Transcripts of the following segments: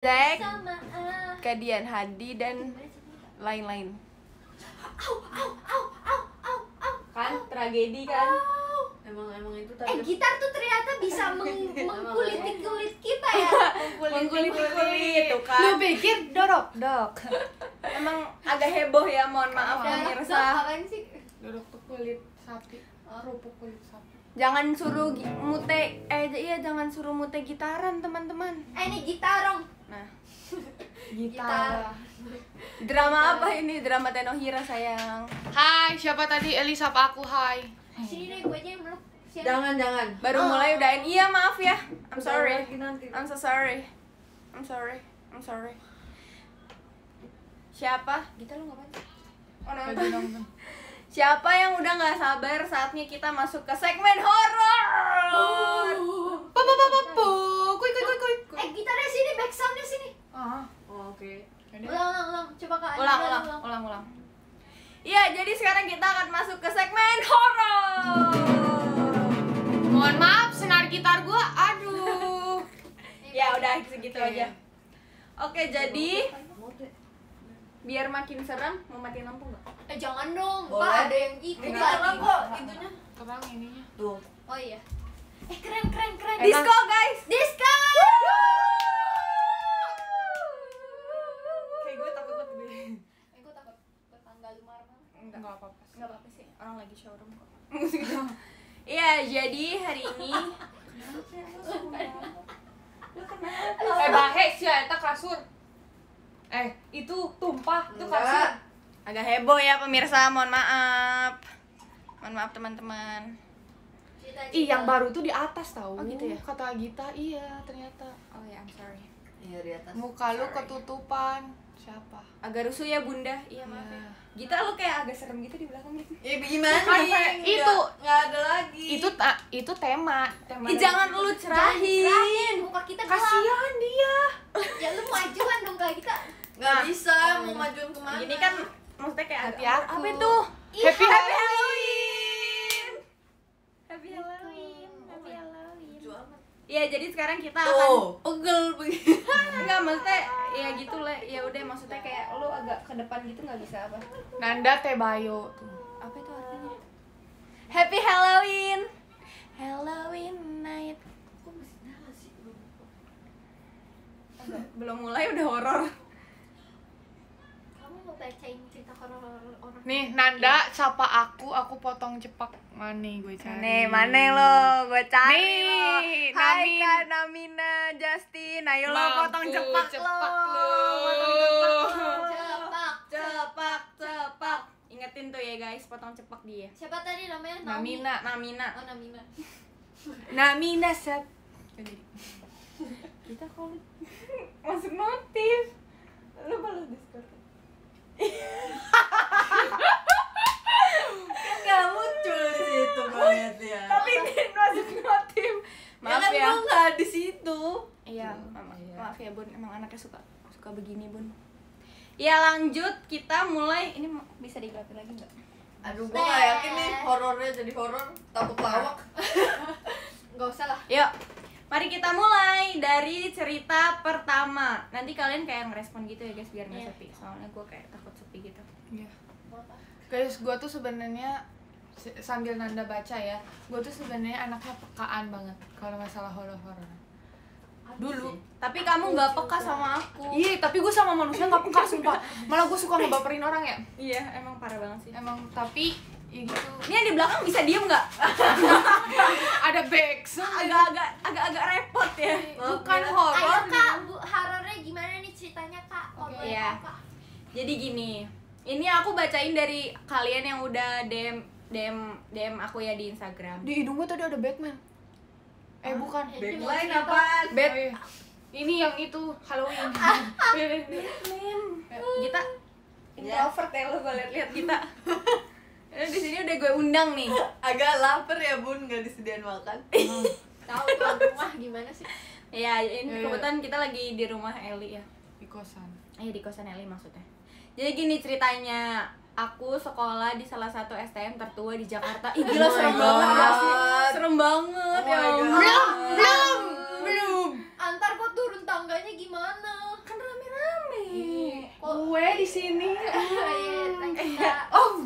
Zack, Kadian Hadi dan lain-lain. Kan tragedi kan? Emang itu tadi. Gitar tuh ternyata bisa mengkuliti kulit kita ya. Mengkuliti kulit tuh kan. Lu pikir dok? Emang agak heboh ya, mohon maaf pemirsa. Apaan sih? Dodok tuh kulit sapi, kerupuk kulit sapi. Jangan suruh jangan suruh mute gitaran teman-teman. Ini gitarong. Nah, Gitar. drama apa ini? Drama Tenohira sayang. Hai, siapa tadi? Eli sapa aku, hai. Sini deh, gue aja yang meluk. Jangan. Baru mulai udahin. Iya maaf ya. I'm sorry. Lagi nanti. I'm so sorry. I'm sorry. Siapa? Gita lu ngapain? Oh, Lagi nonton. Siapa yang udah nggak sabar saatnya kita masuk ke segmen horor? Kuy. Gitarnya sini, back soundnya sini. Oh, oke. Ulang. Coba Kak. Ulang. Iya, jadi sekarang kita akan masuk ke segmen horor. Mohon maaf, senar gitar gua, aduh. Ya udah segitu Oke. aja. Oke, jadi biar makin serem, mau matiin lampu nggak? Jangan dong. Boleh. Pak, ada yang ikut Ini lagi. terang kok itunya. Terang ininya. Tuh. Oh iya. Keren. Disco guys. Disco. Kayak gue takut banget gue. Gue takut tetangga lu marah. Enggak apa-apa. Nggak apa-apa sih, orang lagi showroom kok. Iya, jadi hari ini Bahe sih eta kasur. Itu tumpah, itu kasur. agak heboh ya pemirsa, mohon maaf. Mohon maaf teman-teman. Ih, yang baru tuh di atas tahu. Oh, gitu ya? Kata Gita, iya ternyata. Oh ya, I'm sorry. Iya di atas. Muka lu Sorry. ketutupan. Siapa? Agak rusuh ya bunda. Iya maaf ya. Gita lu kayak agak serem gitu di belakang gitu. Ya gimana? Kan itu nggak ada lagi. itu tema. Ih, jangan lu cerahin. Cerahin, muka kita gelap. Kasihan dia. Ya lu majuan dong Kak kita. nggak Nah. bisa mau majuin kemana? Gini kan maksudnya kayak Hati agak- aku. apa itu? Happy Happy Halloween. Happy Halloween. Happy Halloween. Lucu amat. Iya, jadi sekarang kita akan Tuh, pegel begini. enggak maksudnya ya gitu lah. Ya udah maksudnya kayak lu agak ke depan gitu nggak bisa apa? Nanda Tebayo tuh. Apa itu artinya? Happy Halloween. Halloween night. Kok masih nyala sih? Belum mulai udah horor. Kamu mau bacain cerita horor orang? Nih, Nanda sapa aku potong cepak. Mana gue cari. Mana lo? Gue cari Nih, lo. Hai Namin. Kak Namina, Justin. Ayo lo Mampu, potong cepak lo. cepak lo. Potong Cepak. cepak. Ingetin tuh ya guys, potong cepak dia. Siapa tadi namanya? Naomi. Namina. Oh, Namina. Namina set. Kita kalau masuk notif. Lu balas Discord. Nggak muncul di situ banget ya. Tapi Din masuk notif. Maaf kan ya. gua nggak di situ. Iya, Iya. maaf ya Bun, emang anaknya suka begini Bun. Ya lanjut, kita mulai. Ini bisa digelapin lagi nggak? Aduh, gua nggak yakin nih horornya jadi horor. Takut lawak. Nggak usah lah. Yuk, mari kita mulai dari cerita pertama. Nanti kalian kayak ngerespon gitu ya guys, biar nggak Iya. sepi. Soalnya gue kayak takut sepi gitu. Iya. Guys, gue tuh sebenarnya sambil Nanda baca ya, gue tuh sebenarnya anaknya pekaan banget kalau masalah horor-horor. Dulu. Tapi kamu nggak peka sama aku. Iya, tapi gue sama manusia nggak peka sumpah. Malah gue suka ngebaperin orang ya. Iya, emang parah banget sih. Emang tapi ya gitu. Ini yang di belakang bisa diem nggak? Ada back Agak repot ya. bukan Ayo horor. Kak, horornya gimana nih ceritanya Kak? Kalau boleh Iya. tahu, Kak. Jadi gini, ini aku bacain dari kalian yang udah DM aku ya di Instagram. Di hidung gue tadi ada Batman. Bukan. Backline apaan? Bet, Oh, iya. Ini yang itu Halloween. kita introvert ya lo, gue liat-liat kita. Di sini udah gue undang nih. Agak lapar ya Bun, nggak disediain makan. Tahu tuan rumah gimana sih? Ya, ini Iya. kebetulan kita lagi di rumah Eli ya. Di kosan. Di kosan Eli maksudnya. Jadi gini ceritanya, aku sekolah di salah satu STM tertua di Jakarta. Ih gila, Oh my serem banget gak sih? God. Serem banget Oh ya my Allah. God. Belum. Antar kok turun tangganya gimana? sini. Kita Oh,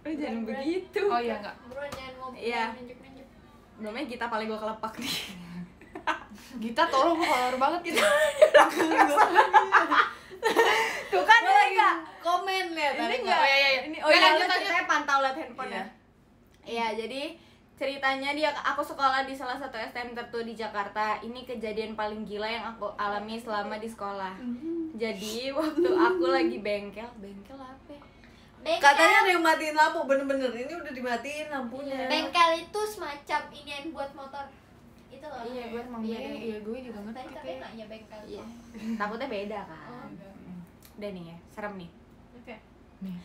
Lu jangan begitu. oh iya enggak. bro jangan mau Iya. nunjuk-nunjuk. Belumnya kita paling gua kelepak nih. Gita tolong horor banget kita. Tuh kan Gua lagi enggak. komen lihat Ini ada enggak. Oh, iya, iya. Ini Nggak, iya, lanjut, lu lanjut. ceritanya pantau liat handphone Iya. ya. Iya, jadi ceritanya aku sekolah di salah satu STM tertua di Jakarta. Ini kejadian paling gila yang aku alami selama di sekolah. Jadi waktu aku lagi bengkel apa? Ya? Bengkel. Katanya ada yang matiin lampu, bener-bener ini udah dimatiin lampunya. Bengkel itu semacam ini yang buat motor. Itu loh. Iya, gue emang gue juga ngerti. Tadi katanya nanya bengkel. Iya. Takutnya beda kan. Oh. Udah nih ya, serem nih. Oke. Nih.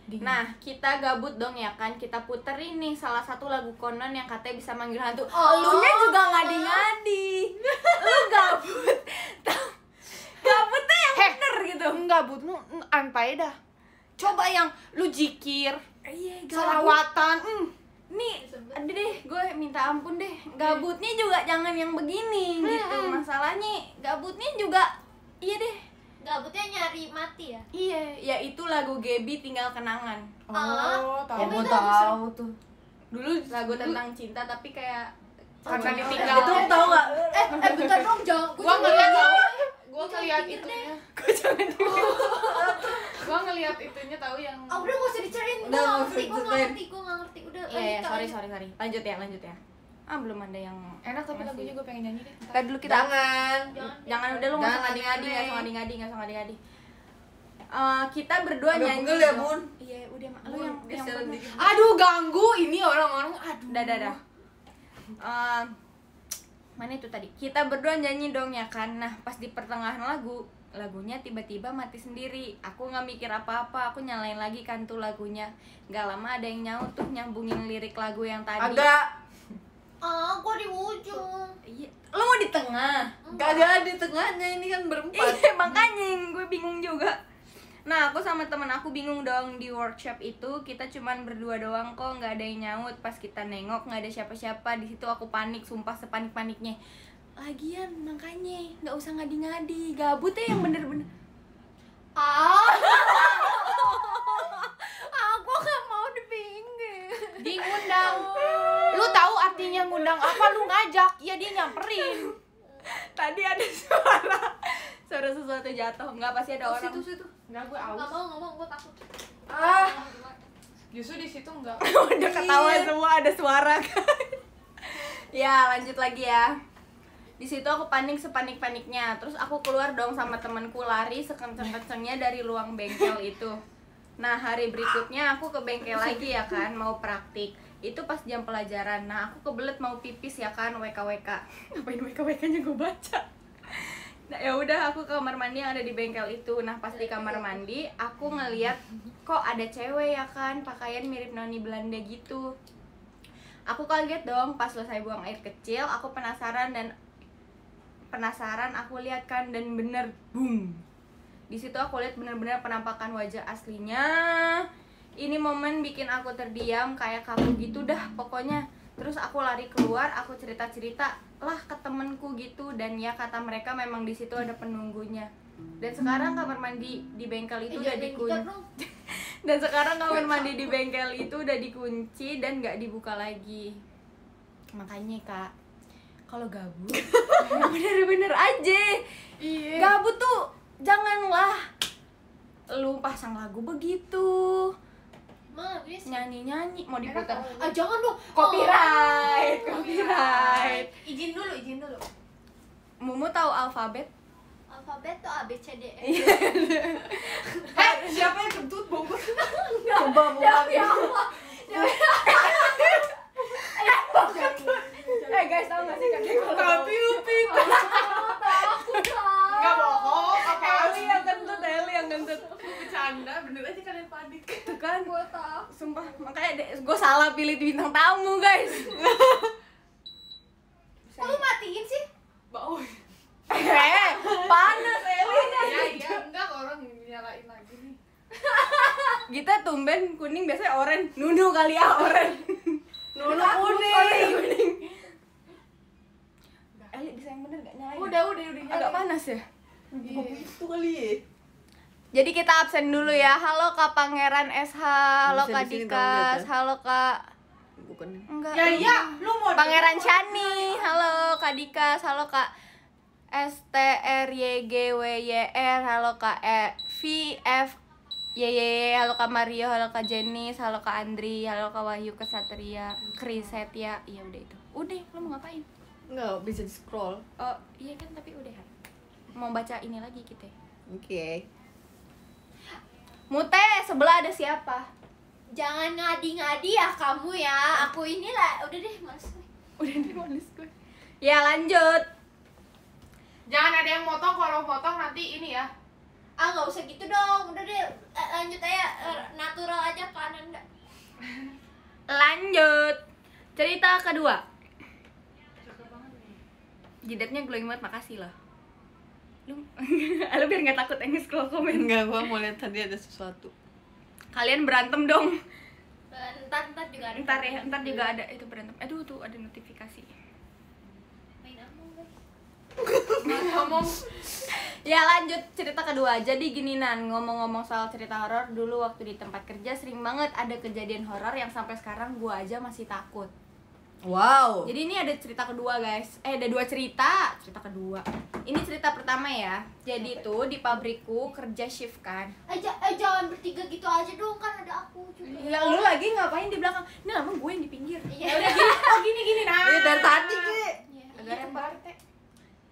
Dingin. Nah, kita gabut dong ya kan. Kita puterin nih salah satu lagu Conan yang katanya bisa manggil hantu. Oh. Elunya juga ngadi-ngadi. Lu gabut. Gabutnya yang bener gitu. Enggak, Bud, lu anpai dah. Coba yang lu jikir, Iya, salawatan. Nih, aduh deh, gue minta ampun deh. Gabutnya juga jangan yang begini gitu. Masalahnya gabutnya juga iya deh. Gabutnya nyari mati ya. Iya, ya itu lagu Gaby Tinggal Kenangan. Oh, tahu. Ya Tapi mau itu tahu tuh. Dulu lagu tentang cinta tapi kayak Karena cowoknya ditinggal. udah- Itu tahu nggak? Bentar dong, jangan. Gua ngeliat Gua ngeliat pikir itunya. Gue jangan di Gua ngeliat itunya tahu yang Ah, udah gak usah dicariin. Udah, Gua nggak ngerti, usah gua diceritain. ngerti, gua nggak ngerti. Udah Iya, iya, lanjut, sorry. lanjut. Lanjut ya. Ah, belum ada yang enak tapi masih. lagunya gue pengen nyanyi deh. Kan dulu kita Jangan. jangan udah lu nggak usah Jangan ngadi-ngadi, aneh-aneh. nggak usah ngadi-ngadi. Kita berdua Udah nyanyi. pegel ya, dong. Bun? Iya, udah lu Bun, yang geser bener. dikit. Aduh, ganggu ini orang-orang. Aduh. Dah. Mana itu tadi? Kita berdua nyanyi dong ya kan. Nah, pas di pertengahan lagunya tiba-tiba mati sendiri. Aku nggak mikir apa-apa, aku nyalain lagi kan tuh lagunya. Nggak lama ada yang nyaut tuh nyambungin lirik lagu yang tadi. Agak. Ah, gua di ujung. Iya. Lo mau di tengah? Kagak di tengahnya, ini kan berempat. Iya, makanya gue bingung juga. Nah, aku sama temen aku bingung dong. Di workshop itu kita cuman berdua doang kok, nggak ada yang nyaut. Pas kita nengok nggak ada siapa-siapa. Di situ aku panik, sumpah sepanik-paniknya. Lagian makanya nggak usah ngadi-ngadi, gabut ya yang bener-bener. Aku gak mau di pinggir. Di ngundang. Lu tahu artinya ngundang apa? Lu ngajak, ya dia nyamperin. Tadi ada suara sesuatu jatuh. Nggak, pasti ada orang. Situ. Enggak, gue Nggak aus. mau, gua takut. Ah. Justru di situ enggak. Udah ketawa semua, ada suara kan. Ya, lanjut lagi ya. Di situ aku panik sepanik-paniknya. Terus aku keluar dong sama temanku, lari sekenceng-kencengnya dari ruang bengkel itu. Nah, hari berikutnya aku ke bengkel lagi ya kan, mau praktik. Itu pas jam pelajaran. Nah, aku kebelet mau pipis ya kan, WKWK. Ngapain WKWK-nya gue baca. Nah, ya udah aku ke kamar mandi yang ada di bengkel itu. Nah, pas di kamar mandi, aku ngeliat kok ada cewek ya kan, pakaian mirip noni Belanda gitu. Aku kaget dong pas selesai buang air kecil. Aku penasaran aku lihat kan, dan bener boom. Di situ aku lihat bener-bener penampakan wajah aslinya. Ini momen bikin aku terdiam kayak kaku gitu dah pokoknya. Terus aku lari keluar, aku cerita-cerita lah ke temenku gitu, dan ya kata mereka memang di situ ada penunggunya. Dan sekarang kamar mandi di bengkel itu udah dikunci. Dan sekarang kamar mandi di bengkel itu udah dikunci dan nggak dibuka lagi. Makanya kak, kalau gabut bener-bener aja. Iya. Gabut tuh janganlah lu pasang lagu begitu, nyanyi-nyanyi mau diputar. Ah, jangan dong. Copyright, Oh, copyright. Izin dulu. Mumu tahu alfabet? Alfabet tuh A B C D E. Siapa yang kentut bongkar? Coba buka. Guys, tahu nggak sih kakek kalau Tapi Upin. Enggak bohong, apa Eli yang kentut. bercanda, bener aja kalian panik. Tuh kan, Gua tahu. sumpah makanya gue salah pilih bintang tamu guys. Kok lu matiin sih? Bau. Panas Eli. Iya, enggak orang nyalain lagi nih. Kita tumben kuning biasanya oranye. Nunu kali ya oranye. Nunu kuning. Eli bisa yang bener gak nyalain? Udah Agak panas ya? Itu kali ya. Jadi kita absen dulu ya. Halo Kak Pangeran SH, halo Bisa Kak di sini Dikas, tolong lihat ya. halo Kak Bukan. enggak. Ya iya, lu mau Pangeran Chani, halo Kak Dikas, halo Kak STRYGWYR, halo Kak VFYY, halo Kak Mario, halo Kak Jenis, halo Kak Andri, halo Kak Wahyu Kesatria, Kriset ya. Iya udah itu. Udah, lo mau ngapain? Enggak bisa di scroll. Oh, iya kan tapi udah kan. Mau baca ini lagi kita. Oke. Mute, sebelah ada siapa? Jangan ngadi-ngadi ya kamu ya. Aku inilah udah deh mas. Udah nih manis gue. Ya lanjut. Jangan ada yang motong, kalau motong nanti ini ya. Ah nggak usah gitu dong. Udah deh lanjut aja natural aja kan Anda. Lanjut. Cerita kedua. Jidatnya glowing banget, makasih loh. Lu biar nggak takut yang scroll komen. Enggak, gua mau lihat tadi ada sesuatu. Kalian berantem dong. Ntar juga ada. Ntar juga ada itu berantem. Aduh tuh ada notifikasi. Main apa guys? Ngomong Ya lanjut cerita kedua. Jadi gini Nan, ngomong-ngomong soal cerita horor, dulu waktu di tempat kerja sering banget ada kejadian horor yang sampai sekarang gua aja masih takut. Wow. Jadi ini ada cerita kedua guys. Ada dua cerita. Cerita kedua. Ini cerita pertama ya. Jadi tuh di pabrikku kerja shift kan. Jangan bertiga gitu aja dong kan ada aku juga. Ya lu lagi ngapain di belakang? Ini lama gue yang di pinggir. Iya. Udah gini. Oh gini nah. Ini dari tadi, Ki. Iya. Agak repot.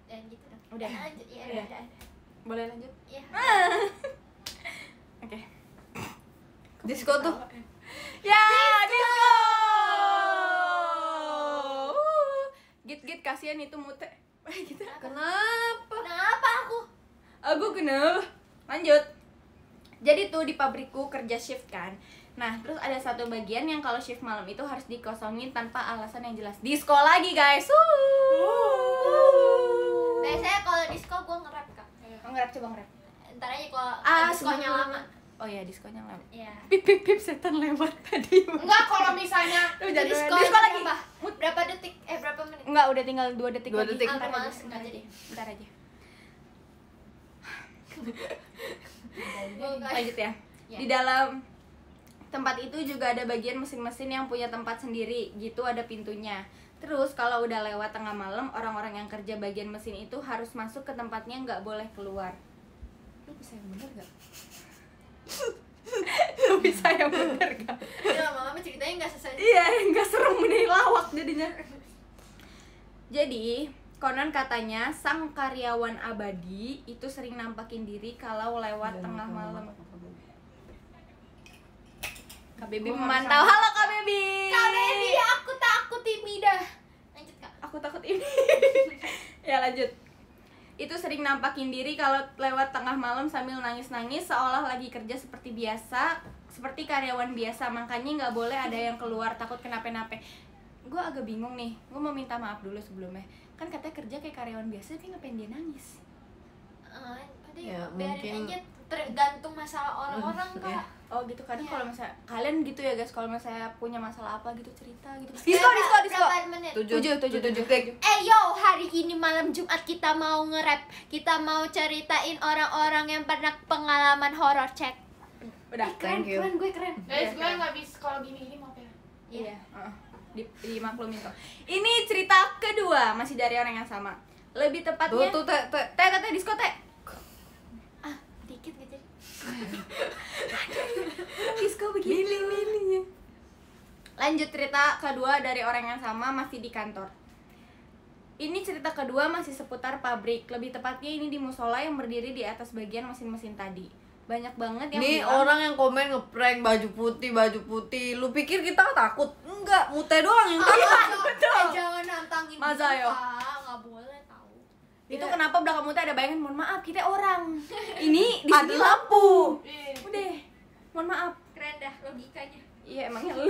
Dan gitu dong. Udah. Lanjut ya. Udah. Udah. Boleh lanjut? Iya. Oke. Disco tuh. Ya, disco. Git kasihan itu Mute. Gitu. Kenapa? Kenapa aku? Aku kenal. Lanjut. Jadi tuh di pabrikku kerja shift kan. Nah, terus ada satu bagian yang kalau shift malam itu harus dikosongin tanpa alasan yang jelas. Disco lagi, guys. Biasanya kalau disco gue nge-rap kak. Nge-rap, coba nge-rap. Ntar aja kalau Diskonya diskonya lama. Oh iya, diskonya lama. Iya. Pip pip pip setan lewat tadi. enggak, kalau misalnya Lu jangan Disko disko lagi. berapa? Berapa detik? Berapa menit? Enggak, udah tinggal 2 detik 2 lagi. detik. Ntar Aku aja, males, ntar nggak aja. jadi. Ntar aja. Gua nggak- Lanjut ya. Ya. Di dalam tempat itu juga ada bagian mesin-mesin yang punya tempat sendiri, gitu ada pintunya. Terus kalau udah lewat tengah malam, orang-orang yang kerja bagian mesin itu harus masuk ke tempatnya, nggak boleh keluar. Lu bisa yang bener gak? Lu bisa yang bener gak? Ya lama-lama ceritanya nggak selesai. Iya, nggak serem nih, lawak jadinya. Jadi, konon katanya sang karyawan abadi itu sering nampakin diri kalau lewat tengah malam. Kak Baby Gua nggak memantau. bisa. Halo Kak Baby. Kak Baby, aku takut timida. Lanjut kak. Aku takut ini. Ya lanjut. Itu sering nampakin diri kalau lewat tengah malam sambil nangis-nangis seolah lagi kerja seperti biasa, seperti karyawan biasa. Makanya nggak boleh ada yang keluar takut kenapa-napa. Gue agak bingung nih. Gue mau minta maaf dulu sebelumnya. Kan katanya kerja kayak karyawan biasa, tapi ngapain dia nangis? Udah Ya, biarin mungkin- aja tergantung masalah orang-orang Ya. kak. Oh gitu, kadang Iya. kalau misalnya kalian gitu ya guys, kalau misalnya punya masalah apa gitu cerita gitu. Berapa menit? 7 detik. Yo, hari ini malam Jumat kita mau nge-rap. Kita mau ceritain orang-orang yang pernah pengalaman horor, cek. Udah. Keren, Thank you. keren, gue keren. guys, gue nggak bisa kalau gini maaf ya. Iya. Dimaklumin kok. Ini cerita kedua, masih dari orang yang sama. Lebih tepatnya Tuh, teh. Teh disko teh. Ah, dikit gitu. Disko begini. Lanjut cerita kedua dari orang yang sama, masih di kantor. Ini cerita kedua masih seputar pabrik. Lebih tepatnya ini di musola yang berdiri di atas bagian mesin-mesin tadi. Banyak banget yang Nih bilang, orang yang komen ngeprank baju putih. Lu pikir kita takut? Enggak, Mute doang yang takut. Jangan nantangin Masa, gitu, yo? Kak. Nggak boleh tahu. itu Iya. kenapa belakang muta ada bayangan, mohon maaf kita orang. Ini di Ada sini lampu. Udah, mohon maaf. Keren dah logikanya. Iya emangnya lu.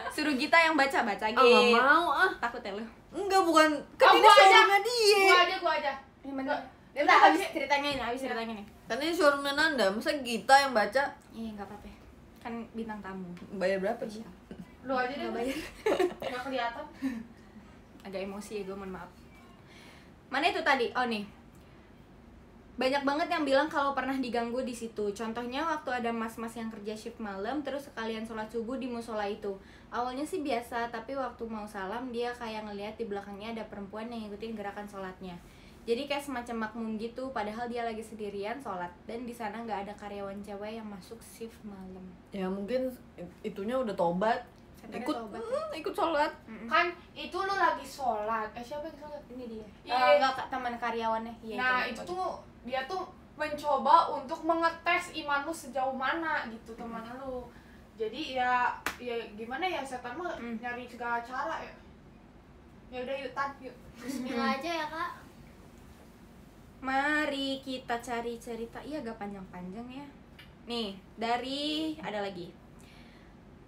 Suruh kita yang baca Nggak gitu. mau ah. Takut ya lu. Enggak, bukan. Oh, Kan ini gua aja. showroomnya dia. Gua aja. Gimana? Udah, Ntar habis habis. ceritanya nih. Kan ini showroomnya Nanda. Masa kita yang baca? Iya nggak apa-apa. Kan bintang tamu. Bayar berapa sih? Lu aja deh. Nggak bayar. Nggak kelihatan. Agak emosi ya gue, mohon maaf. Mana itu tadi? Oh nih. banyak banget yang bilang kalau pernah diganggu di situ. Contohnya waktu ada mas-mas yang kerja shift malam terus sekalian sholat subuh di musola itu. Awalnya sih biasa, tapi waktu mau salam dia kayak ngelihat di belakangnya ada perempuan yang ngikutin gerakan sholatnya. Jadi kayak semacam makmum gitu, padahal dia lagi sendirian sholat dan di sana nggak ada karyawan cewek yang masuk shift malam. Ya mungkin itunya udah tobat. Senternya Ikut tobat. ikut sholat. Kan itu lu lagi sholat. Siapa yang sholat? Ini dia. Iya. Enggak teman karyawannya. Iya, Nah itu tuh dia tuh mencoba untuk mengetes iman lu sejauh mana gitu teman lu. Jadi ya gimana ya, setan mah nyari segala cara ya. Ya udah yuk yuk. Bismillah aja ya kak. Mari kita cari cerita. Iya agak panjang-panjang ya. Nih, dari ada lagi.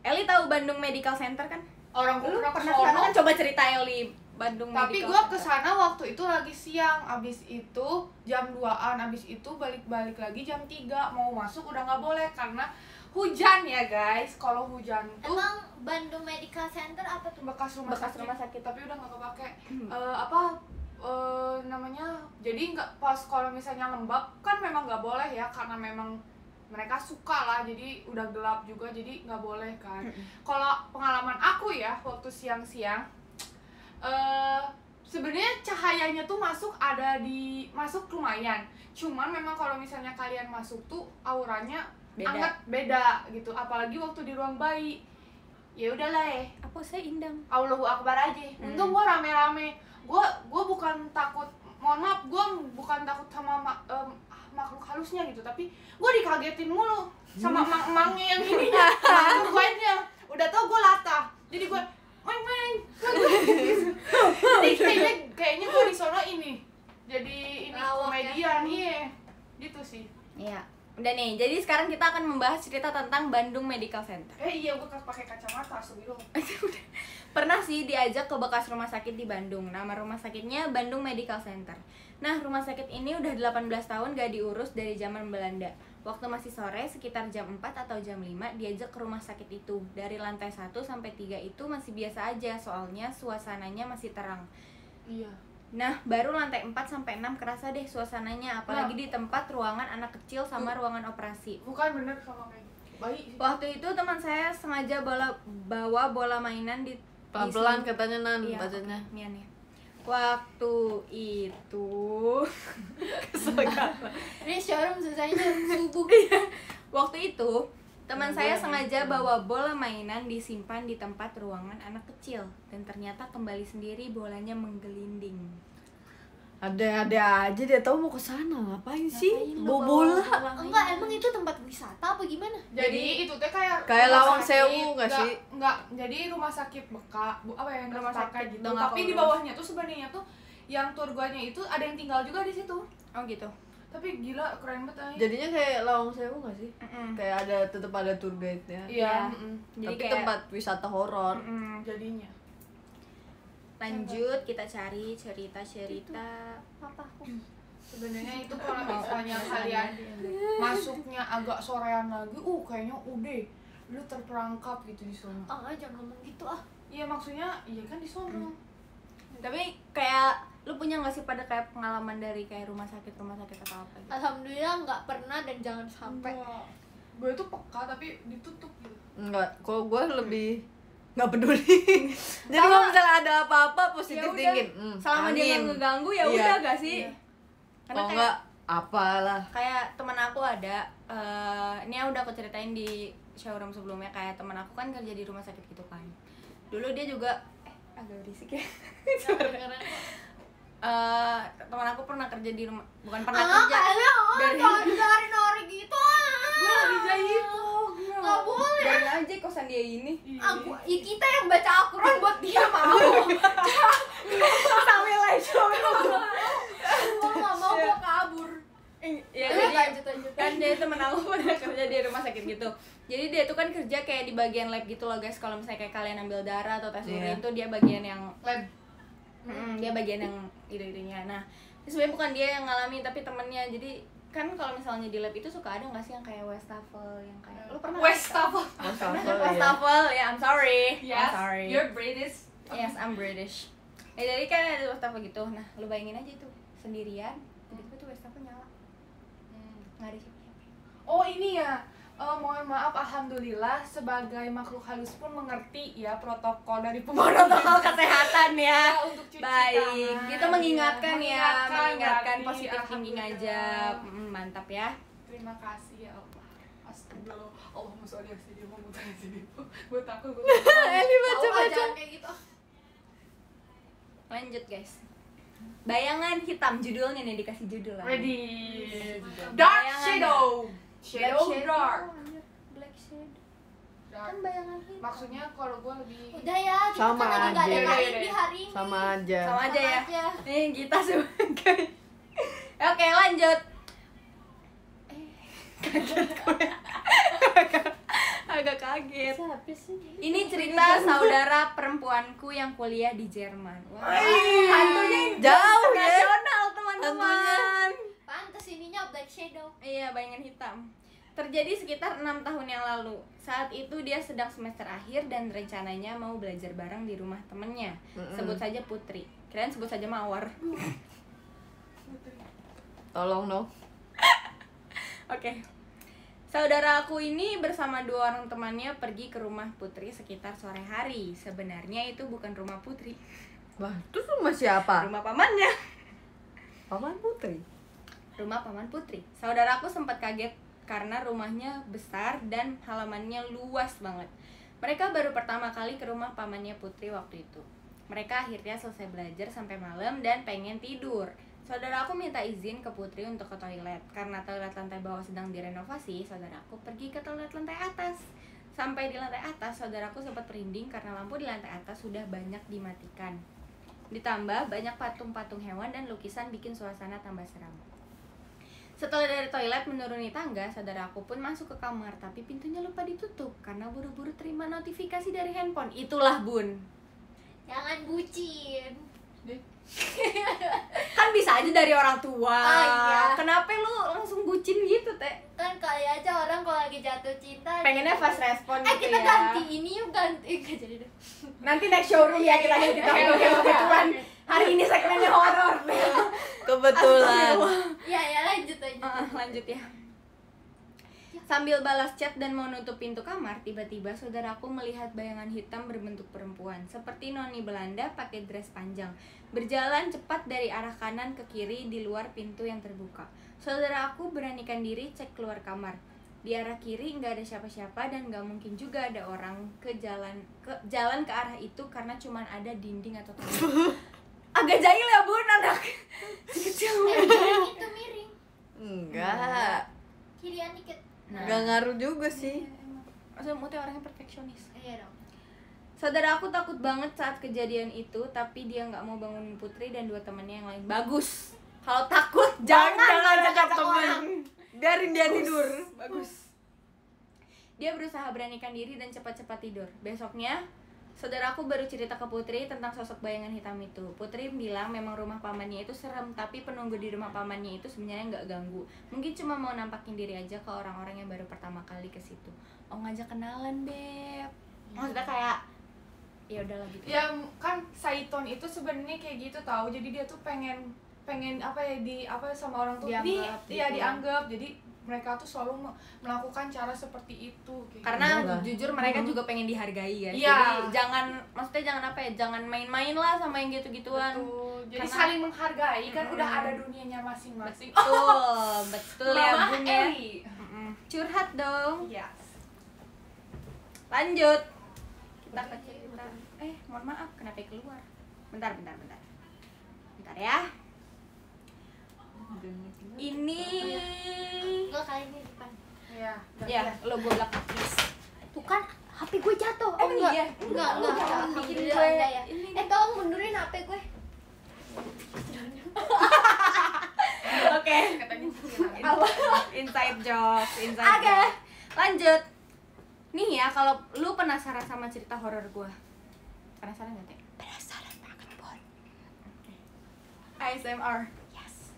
Eli tahu Bandung Medical Center kan? Orang gue Lu pernah pernah kesana. kesana kan, coba cerita Eli Bandung Tapi Medical gue Center. kesana waktu itu lagi siang, abis itu jam 2-an, abis itu balik lagi jam 3. Mau masuk udah nggak boleh karena hujan ya guys. Kalau hujan tuh Emang Bandung Medical Center apa tuh? bekas rumah Bekas sakit. rumah sakit. Tapi udah nggak kepake. Hmm. Namanya, jadi nggak pas kalau misalnya lembab kan memang nggak boleh ya, karena memang mereka suka lah, jadi udah gelap juga jadi nggak boleh kan. Kalau pengalaman aku ya waktu siang-siang, sebenarnya cahayanya tuh masuk lumayan, cuman memang kalau misalnya kalian masuk tuh auranya Beda. beda gitu, apalagi waktu di ruang bayi. Ya udahlah Apa saya indang? Allahu Akbar aja. Untung gua rame-rame. Gua bukan takut, mohon maaf, gua bukan takut sama makhluk halusnya gitu, tapi gua dikagetin mulu sama emang-emangnya yang ininya, makhluk guanya. Udah tau gua latah. Jadi gua main. Jadi kayaknya gua di sono ini. Jadi ini Lawak ya. komedian, iya. Gitu sih. Iya. Udah nih, jadi sekarang kita akan membahas cerita tentang Bandung Medical Center. Iya, gua pakai kacamata sebelum. Pernah sih diajak ke bekas rumah sakit di Bandung. Nama rumah sakitnya Bandung Medical Center. Nah, rumah sakit ini udah 18 tahun gak diurus dari zaman Belanda. Waktu masih sore, sekitar jam 4 atau jam 5, diajak ke rumah sakit itu. Dari lantai 1 sampai 3 itu masih biasa aja, soalnya suasananya masih terang. Iya. Nah, baru lantai 4 sampai 6 kerasa deh suasananya, apalagi di tempat ruangan anak kecil sama ruangan operasi. Bukan bener sama kayak bayi sih. Waktu itu teman saya sengaja bawa bola mainan di Pelan-pelan katanya Nan Iya, bacanya. Mian ya. Waktu itu Ini showroom susahnya subuh. waktu itu teman saya sengaja bawa bola mainan disimpan di tempat ruangan anak kecil dan ternyata kembali sendiri bolanya menggelinding. Ada aja dia tahu mau ke sana ngapain sih? Ngapain lu Bawa bawa bola. bola Enggak, mainan? emang itu tempat wisata apa gimana? Jadi itu teh kayak Kayak rumah Lawang sakit, Sewu nggak sih? Enggak, jadi rumah sakit apa ya, Rumah sakit gitu. udah nggak Tapi di keurus. bawahnya tuh sebenarnya tuh yang tour guide-nya itu ada yang tinggal juga di situ. Oh gitu. Tapi gila keren banget aja. Jadinya kayak Lawang Sewu nggak sih? Mm-mm. Kayak ada tetap ada tour guide-nya. Iya, Jadi Tapi kayak- tempat wisata horor. jadinya. Lanjut kita cari cerita apa aku. Sebenarnya itu kalau misalnya kalian masuknya agak sorean lagi, kayaknya udah lu terperangkap gitu di sono. Ah, jangan ngomong gitu ah. Iya maksudnya, iya kan di sono. Tapi kayak lu punya nggak sih pada kayak pengalaman dari kayak rumah sakit atau apa gitu? Alhamdulillah nggak pernah dan jangan sampai. Gue itu peka tapi ditutup gitu. Enggak, kalau gue lebih nggak peduli. Jadi kalau misalnya ada apa-apa positif Ya udah, thinking. selama dia nggak amin. ngeganggu ya Iya. udah gak sih? Iya. Karena Kalau kayak enggak apalah. kayak teman aku ada ini yang udah aku ceritain di showroom sebelumnya, kayak teman aku kan kerja di rumah sakit gitu kan. Dulu dia juga agak berisik ya. Teman aku pernah kerja di rumah, bukan pernah kerja. Kayaknya Dari- jangan nari gitu Gue lagi jahit nggak boleh. Dari aja kosan dia ini. Aku, kita yang baca Al-Quran buat dia mau. Sambil live showroom. Gua nggak mau, gua kabur. Ya, Lanjut, jadi lanjut. kan dia temen aku pernah kerja di rumah sakit gitu. Jadi dia tuh kan kerja kayak di bagian lab gitu loh guys. Kalau misalnya kayak kalian ambil darah atau tes urin Iya. tuh dia bagian yang lab. dia bagian yang itu-itunya. Nah, itu sebenarnya bukan dia yang ngalamin tapi temennya. Jadi kan kalau misalnya di lab itu suka ada nggak sih yang kayak wastafel, yang kayak lu pernah Westafel. wastafel ya, I'm sorry. I'm Yes, sorry. you're British. Yes, I'm British. Ya jadi kan ada wastafel gitu. Nah, lu bayangin aja itu sendirian, tiba-tiba tuh wastafel nyala. Nggak ada siapa-siapa. Oh ini ya, mohon maaf, alhamdulillah sebagai makhluk halus pun mengerti ya protokol dari Protokol kesehatan ya. untuk cuci Baik, tangan. kita mengingatkan ya, mengingatkan berarti, positive thinking aja. alhamdulillah. Mantap ya. Terima kasih ya Allah. Astagfirullah. Allahumma sholli ala sayyidina Muhammad. Gue takut. Eli Baca kayak gitu. Lanjut guys. Bayangan hitam judulnya nih, dikasih judul lah. Ready. Dark Bayangan. shadow. Black Shadow dark. Black shadow. Dark. Kan bayangan hitam. Maksudnya kalau gue lebih Udah ya, kita Sama kan lagi nggak ada aja. lain di hari ini. Sama aja. Sama aja ya. aja. Nih kita sebagai. Oke, lanjut. Kaget gue. Agak kaget. Siapa sih? Ini cerita saudara perempuanku yang kuliah di Jerman. Wah, hantunya Jauh ya. internasional teman-teman. Pantes ininya Black Shadow. Iya, bayangan hitam. Terjadi sekitar 6 tahun yang lalu. Saat itu dia sedang semester akhir dan rencananya mau belajar bareng di rumah temennya. Sebut saja Putri. Kalian sebut saja Mawar. Tolong dong. Oke. Saudara aku ini bersama 2 orang temannya pergi ke rumah Putri sekitar sore hari. Sebenarnya itu bukan rumah Putri, Wah, terus rumah siapa? rumah pamannya. Paman Putri. Rumah paman Putri. Saudara aku sempat kaget karena rumahnya besar dan halamannya luas banget. Mereka baru pertama kali ke rumah pamannya Putri waktu itu. Mereka akhirnya selesai belajar sampai malam dan pengen tidur. Saudara aku minta izin ke Putri untuk ke toilet. Karena toilet lantai bawah sedang direnovasi, saudara aku pergi ke toilet lantai atas. Sampai di lantai atas, saudaraku sempat merinding karena lampu di lantai atas sudah banyak dimatikan. Ditambah banyak patung-patung hewan dan lukisan bikin suasana tambah seram. Setelah dari toilet menuruni tangga, saudara aku pun masuk ke kamar, tapi pintunya lupa ditutup karena buru-buru terima notifikasi dari handphone. Itulah Bun. Jangan bucin. Kan bisa aja dari orang tua. Oh, iya. Kenapa lu langsung bucin gitu, Teh? Kan kali aja orang kalau lagi jatuh cinta Pengennya gitu. fast respon gitu kita ya. ganti ini yuk, ganti. Gak jadi deh. Nanti next showroom ya kita ganti tamu. Kebetulan hari ini segmennya horor. Kebetulan. Ya lanjut aja. Lanjut ya. Sambil balas chat dan mau nutup pintu kamar, tiba-tiba saudaraku melihat bayangan hitam berbentuk perempuan, seperti noni Belanda pakai dress panjang, berjalan cepat dari arah kanan ke kiri di luar pintu yang terbuka. Saudaraku beranikan diri cek keluar kamar. Di arah kiri nggak ada siapa-siapa dan nggak mungkin juga ada orang ke jalan ke arah itu karena cuman ada dinding atau tembok. Agak jahil ya Bun, anak kecil. Jangan itu miring. Enggak. Kirian dikit. Enggak ngaruh juga sih. Maksudnya Muti orangnya perfeksionis. Iya dong. Saudara aku takut banget saat kejadian itu, tapi dia nggak mau bangunin Putri dan 2 temannya yang lain. Bagus. Kalau takut jangan ngajak orang. Biarin dia tidur. Bagus. Dia berusaha beranikan diri dan cepat-cepat tidur. Besoknya, saudaraku baru cerita ke Putri tentang sosok bayangan hitam itu. Putri bilang memang rumah pamannya itu serem, tapi penunggu di rumah pamannya itu sebenarnya nggak ganggu. Mungkin cuma mau nampakin diri aja ke orang-orang yang baru pertama kali ke situ. Oh, ngajak kenalan, Beb. Maksudnya kayak ya udahlah gitu. ya kan Saiton itu sebenarnya kayak gitu tahu, jadi dia tuh pengen apa ya di apa sama orang tuh Dianggap iya gitu. dianggap, jadi mereka tuh selalu melakukan cara seperti itu kayak Karena Iyalah. jujur mereka juga pengen dihargai ya. Iya. Jadi maksudnya jangan apa ya, jangan main-main lah sama yang gitu-gituan. Betul. Jadi Karena- saling menghargai kan udah ada dunianya masing-masing. Betul ya Mama Bun ya. Eli. Curhat dong. Yes. Lanjut. Kita ke cerita. Mohon maaf, kenapa keluar? Bentar ya. Ini Enggak kali ini depan. Iya. ya logo Black Eyed. Tuh kan HP gue jatuh. Emang enggak. iya? Enggak. Jangan bikin Alhamdulillah gue enggak ya. ini. Tolong mundurin HP gue. Oke. Katanya Inside jokes. Oke. Lanjut. Nih ya, kalau lu penasaran sama cerita horor gua. Penasaran gak, Teh? Penasaran banget, Bon. ASMR. Yes.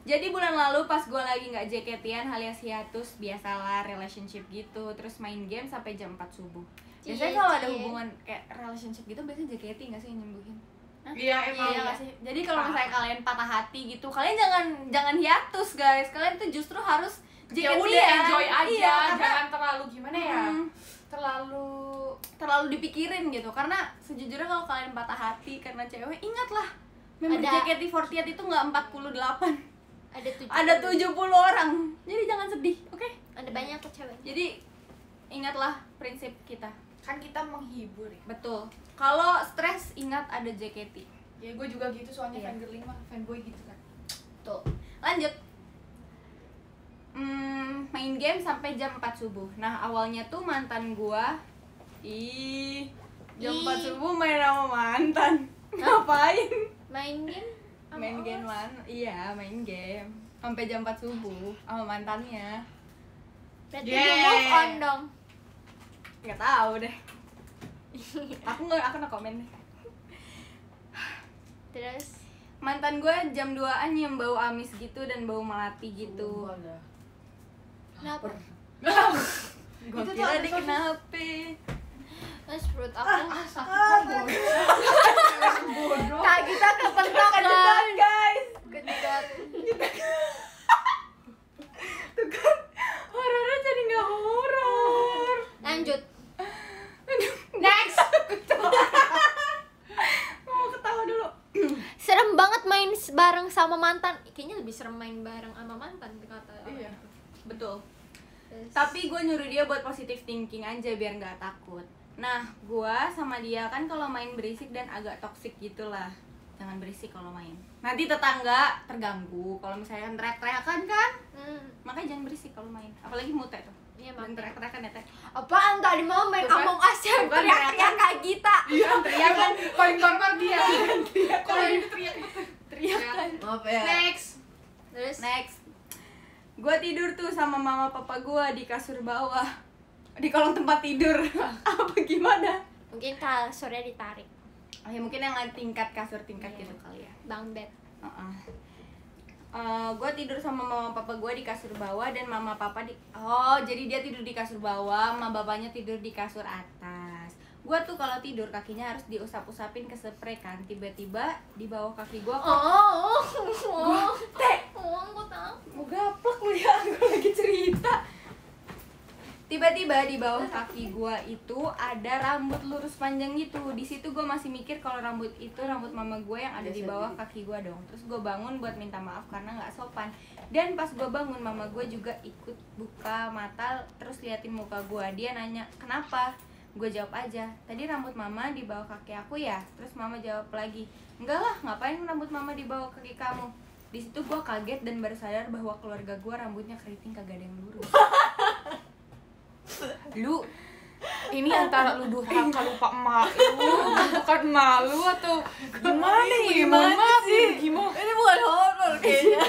Jadi bulan lalu pas gue lagi nggak JKT-an alias hiatus, biasalah relationship gitu, terus main game sampai jam 4 subuh. Biasanya kalau ada hubungan kayak relationship gitu biasanya JKT nggak sih yang nyembuhin? Iya emang. Iya nggak sih? Jadi kalau misalnya kalian patah hati gitu, kalian jangan hiatus guys. Kalian tuh justru harus Ya udah JKT-an. enjoy aja, Iya, karena jangan terlalu gimana ya. terlalu dipikirin gitu. Karena sejujurnya kalau kalian patah hati karena cewek, ingatlah member Ada- JKT48 itu nggak 48. Ada 70 orang. Jadi jangan sedih, oke? Ada banyak kok cewek. Jadi ingatlah prinsip kita. Kan kita menghibur ya. Betul. Kalau stres ingat ada JKT. Ya gue juga gitu soalnya Iya. fangirling mah, fanboy gitu kan. Tuh. Lanjut. Main game sampai jam 4 subuh. Nah, awalnya tuh mantan gua jam 4 subuh main sama mantan. Ngapain? Main game? Main game mana? Iya, main game. Sampai jam 4 subuh sama mantannya. Berarti Yeah. you move on dong. Nggak tahu deh. Aku no komen deh. Terus Mantan gua jam 2-an nyium bau amis gitu dan bau melati gitu. kenapa? Gua Itu tuh kira ada dia kenapa? Terus perut aku Bodoh. Kak kita kepentok Kejutan guys. guys. Kejutan. Tuh kan horornya jadi nggak horor. Lanjut. Next. Mau ketawa dulu. Serem banget main bareng sama mantan. Kayaknya lebih serem main bareng sama mantan kata. Iya. Betul. Terus- Tapi gue nyuruh dia buat positive thinking aja biar nggak takut. Nah, gue sama dia kan kalau main berisik dan agak toksik gitulah. Jangan berisik kalau main. Nanti tetangga terganggu. Kalau misalnya teriak-teriakan kan, makanya jangan berisik kalau main. Apalagi mute tuh. Iya, Dan Mak. teriak-teriakan ya teh. Apaan tadi mau main Tuh kan. Among Us yang Tuh kan, teriak-teriak kayak kita. Iya, teriakan paling gampang dia. Kalau ini teriak Teriakan. Maaf ya. Next. Terus Next. Gue tidur tuh sama mama papa gue di kasur bawah. Di kolong tempat tidur. Apa gimana? mungkin kasurnya ditarik. Oh, ya mungkin yang tingkat kasur tingkat Iya. gitu kali ya. Bang bed. Gue tidur sama mama papa gue di kasur bawah dan mama papa jadi dia tidur di kasur bawah, mama bapaknya tidur di kasur atas. Gue tuh kalau tidur kakinya harus diusap-usapin ke spray kan. Tiba-tiba di bawah kaki gue Oh, aku tahu. mau gaplek lu ya, gue lagi cerita. Tiba-tiba di bawah kaki gua itu ada rambut lurus panjang gitu. Di situ gua masih mikir kalau rambut itu rambut mama gue yang ada di bawah kaki gua dong. Terus gua bangun buat minta maaf karena nggak sopan. Dan pas gua bangun mama gue juga ikut buka mata terus liatin muka gua. Dia nanya kenapa? Gue jawab aja, tadi rambut mama di bawah kaki aku ya. Terus mama jawab lagi, enggak lah, ngapain rambut mama di bawah kaki kamu? Di situ gua kaget dan baru sadar bahwa keluarga gua rambutnya keriting, kagak ada yang lurus. Lu ini antara lu durhaka lupa emak lu, bukan malu atau gimana ya? Mohon maaf sih. Gimana? Ini bukan horor kayaknya.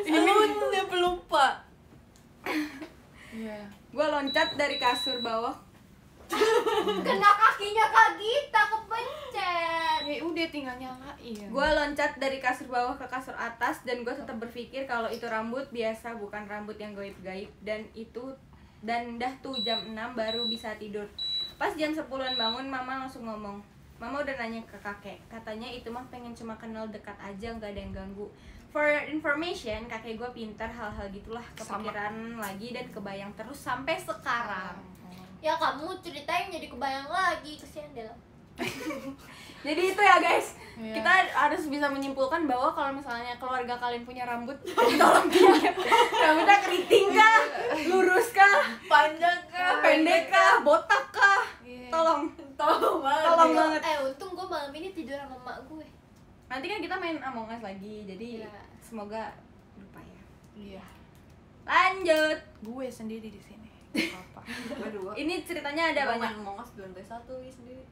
Ini udah pelupa. Iya. Gue loncat dari kasur bawah. Kena kakinya Kak Gita kepencet. Ya udah tinggal nyalain. Gue loncat dari kasur bawah ke kasur atas dan gue tetap berpikir kalau itu rambut biasa, bukan rambut yang gaib-gaib. Dan dah tuh jam 6 baru bisa tidur. Pas jam 10-an bangun, mama langsung ngomong, mama udah nanya ke kakek, katanya itu mah pengen cuma kenal dekat aja, nggak ada yang ganggu. For your information, kakek gue pintar, hal-hal gitulah kepikiran lagi dan kebayang terus sampai sekarang. Ya kamu ceritain jadi kebayang lagi, kesian Del. Jadi itu ya guys, Iya. kita harus bisa menyimpulkan bahwa kalau misalnya keluarga kalian punya rambut, tolong diingat, rambutnya keriting kah, lurus kah, Panjang kah? pendek kah, botak kah, Iya. tolong Tolong banget. Tolong banget. Untung gue malam ini tidur sama emak gue. Nanti kan kita main Among Us lagi, jadi Iya. semoga lupa ya. Iya. Lanjut. Gue sendiri di sini. Apa? Berdua. Ini ceritanya ada banyak. Among Us 2 satu sendiri.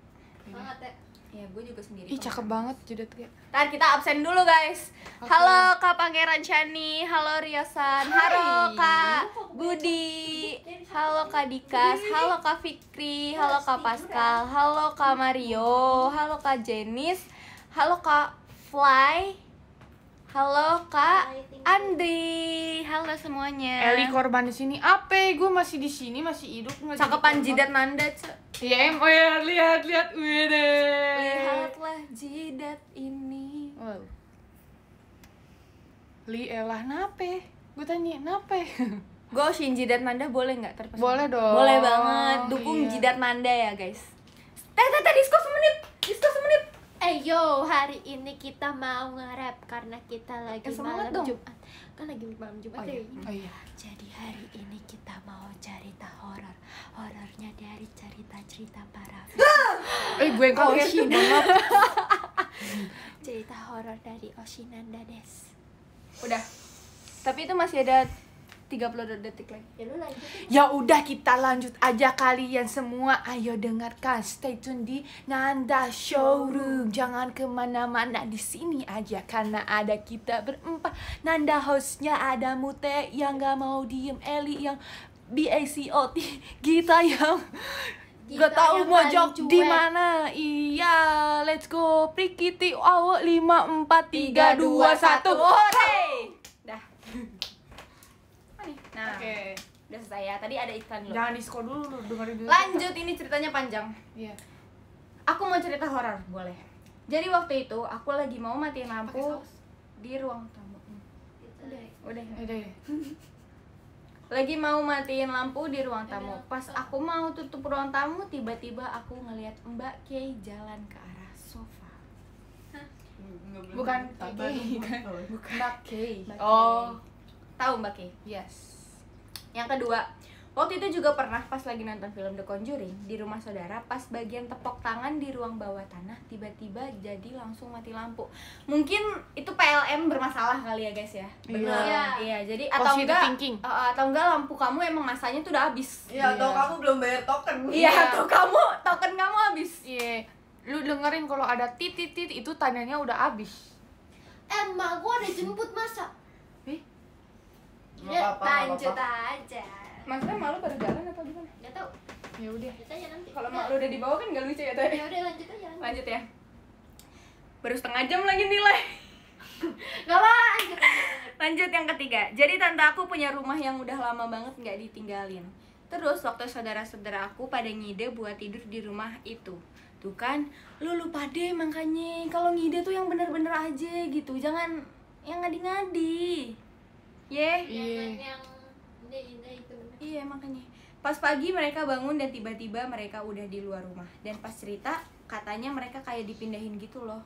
Banget ya. Ya, gue juga sendiri. Ih, cakep banget Judet ya. Ntar kita absen dulu guys. Oke. Halo Kak Pangeran Chani, halo Riosan, halo Kak Budi, halo Kak Dikas, halo Kak Fikri, halo Kak Pascal, halo Kak Mario, halo Kak Jenis, halo Kak Fly, halo Kak Andri, halo semuanya. Eli korban di sini. Apa? Gue masih di sini, masih hidup nggak? Cakepan jidat Nanda, Cek. Iya, oh ya, lihat. Wede. Lihatlah jidat ini. Wow. Elah nape? Gue tanya nape? Goshin jidat Nanda boleh nggak terpesona? Boleh dong. Boleh banget. Dukung Iya. jidat Nanda ya, guys. Teh, diskon semenit. Yo, hari ini kita mau nge-rap karena kita lagi semangat malam dong. Jumat. Kan lagi malam Jumat ya ini. Oh iya. Jadi hari ini kita mau cerita horor. Horornya dari cerita-cerita para Gue yang kaget. cerita horor dari Oshinanda des. Udah. Tapi itu masih ada 30 detik lagi. Ya lu lanjut. Ya udah kita lanjut aja kalian semua. Ayo dengarkan, stay tune di Nanda Showroom. Jangan kemana-mana, di sini aja karena ada kita berempat. Nanda hostnya, ada Mute yang gak mau diem, Eli yang BACOT, Gita yang Gita gak tahu yang mojok paling di cuek. mana. Iya, let's go. Prikiti awal 5 4 3 2 1. Hore! Dah. Nah, Oke. udah selesai ya. Tadi ada iklan dulu. Jangan disco dulu, dengerin dulu. Lanjut, ini ceritanya panjang. Iya. Aku mau cerita horor, boleh. Jadi waktu itu aku lagi mau matiin lampu Pakai saus. di ruang tamu. Udah. Udah ya. Lagi mau matiin lampu di ruang tamu. Pas aku mau tutup ruang tamu, tiba-tiba aku ngelihat Mbak Kay jalan ke arah sofa. Bukan Kay, kan? Mbak Kay. Oh. Tahu Mbak Kay? Yes. Yang kedua, waktu itu juga pernah pas lagi nonton film The Conjuring di rumah saudara, pas bagian tepok tangan di ruang bawah tanah tiba-tiba jadi langsung mati lampu. Mungkin itu PLN bermasalah kali ya guys ya. Benar. Iya. Iya, jadi atau Positive enggak thinking. atau enggak lampu kamu emang masanya tuh udah habis. Iya, atau kamu belum bayar token. Iya, atau kamu token kamu habis. Iya. Lu dengerin kalau ada titit itu tandanya udah habis. Emak gua ada jemput masa. Nggak Ya, apa-apa, nggak lanjut apa-apa. aja. Maksudnya malu baru jalan apa gimana? Gak tau. Ya udah. Lanjut aja nanti. Kalau mak lu udah di bawah kan gak lucu ya teh. Ya udah lanjut aja. Lanjut ya. Baru setengah jam lagi nilai. Gak lanjut. Lanjut yang ketiga. Jadi tante aku punya rumah yang udah lama banget nggak ditinggalin. Terus waktu saudara-saudara aku pada ngide buat tidur di rumah itu. Tuh kan, lu lupa deh makanya kalau ngide tuh yang bener-bener aja gitu. Jangan yang ngadi-ngadi. Iya. Yang ini itu. Iya makanya. Pas pagi mereka bangun dan tiba-tiba mereka udah di luar rumah. Dan pas cerita katanya mereka kayak dipindahin gitu loh.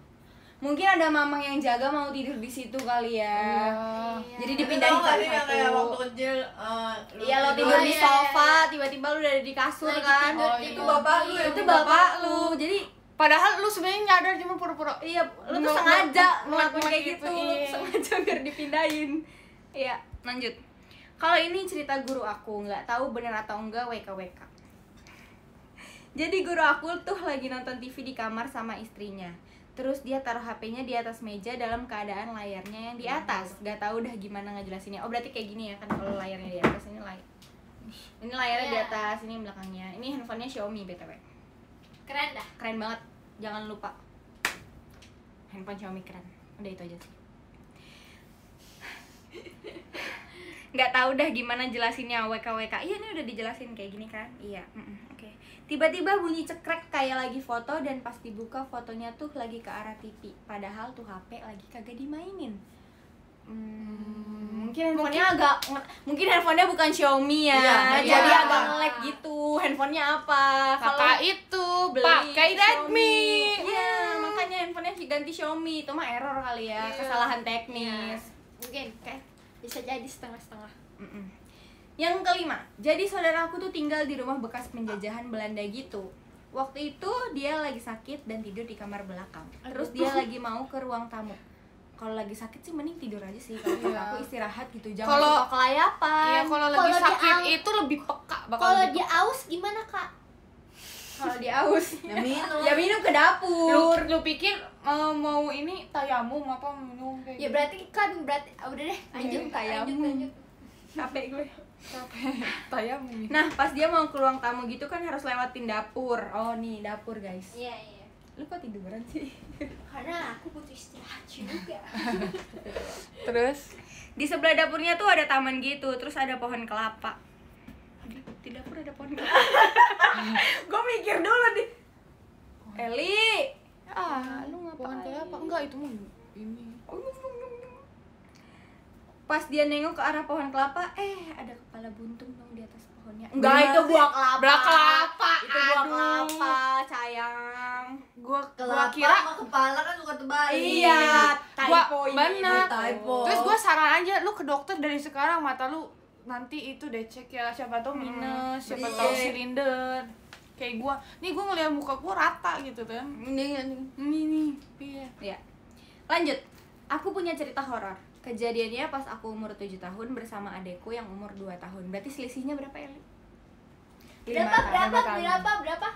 Mungkin ada mamang yang jaga mau tidur di situ kali ya. Iya. Jadi Itu dipindahin tau nggak sih yang satu-satu. kayak waktu kecil Iya lo tidur di iya, sofa, iya. tiba-tiba lu udah ada di kasur Lagi kan. tidur, itu bapak lu ya? Itu bapak lu. Jadi Padahal lu sebenarnya nyadar cuma pura-pura. iya lu tuh Nggak- sengaja nggak- ngelakuin kayak gitu, gitu. iya. Sengaja biar dipindahin. Iya, lanjut. Kalau ini cerita guru aku, nggak tahu bener atau enggak WKWK. Jadi guru aku tuh lagi nonton TV di kamar sama istrinya. Terus dia taruh HP-nya di atas meja dalam keadaan layarnya yang di atas. Gak tahu dah gimana ngejelasinnya. Oh berarti kayak gini ya kan kalau layarnya di atas ini ini layarnya di Iya. atas, ini belakangnya. Ini handphonenya Xiaomi BTW. Keren dah. Keren banget. Jangan lupa. Handphone Xiaomi keren. Udah itu aja sih. Nggak tahu dah gimana jelasinnya WKWK. Iya ini udah dijelasin kayak gini kan? Iya. Oke. Tiba-tiba bunyi cekrek kayak lagi foto dan pas dibuka fotonya tuh lagi ke arah TV. Padahal tuh HP lagi kagak dimainin. Mungkin handphonenya mungkin handphonenya bukan Xiaomi ya. Iya, Jadi iya. agak nge-lag gitu. Handphonenya apa? Kakak itu beli pakai Redmi. Iya, makanya handphonenya ganti Xiaomi. Itu mah error kali ya, Iya. kesalahan teknis. Mungkin bisa jadi setengah-setengah. Mm-mm. Yang kelima, jadi saudara aku tuh tinggal di rumah bekas penjajahan Belanda gitu. Waktu itu dia lagi sakit dan tidur di kamar belakang. Terus dia lagi mau ke ruang tamu. Kalau lagi sakit sih mending tidur aja sih. Kalau kata Iya. aku istirahat gitu, jangan Kalau- suka kelayapan. Iya, kalau lagi Kalau dia sakit out- itu lebih peka bakal Kalau lebih dia aus gimana kak? Kalau dia aus, Ya minum. ya minum ke dapur. lu pikir mau ini tayamum apa minum kayak Ya berarti udah deh lanjut Kayak lanjut tayamum. lanjut. Capek gue. tayamum. Nah, pas dia mau ke ruang tamu gitu kan harus lewatin dapur. Oh, nih dapur, guys. Iya iya. Lu kok tiduran sih? Karena aku butuh istirahat juga. Terus Di sebelah dapurnya tuh ada taman gitu, terus ada pohon kelapa. Di dapur ada pohon kelapa. Gue mikir dulu nih. Eli, lu ngapain? Pohon kelapa enggak itu mah ini. Pas dia nengok ke arah pohon kelapa, ada kepala buntung dong di atas pohonnya. Bener Enggak, itu sih. buah kelapa. Buah kelapa, Itu buah aduh. kelapa, sayang. Gua Kelapa kira sama kepala kan suka terbalik. Iya, typo ini. bener. Typo. Terus gue saran aja lu ke dokter dari sekarang, mata lu nanti itu deh cek ya, siapa tahu minus, siapa Iya. tahu silinder. Kayak gua, nih gua ngeliat muka gua rata gitu kan. Ini. Iya. Ya. Lanjut. Aku punya cerita horor. Kejadiannya pas aku umur 7 tahun bersama adekku yang umur 2 tahun. Berarti selisihnya berapa, Eli? Berapa?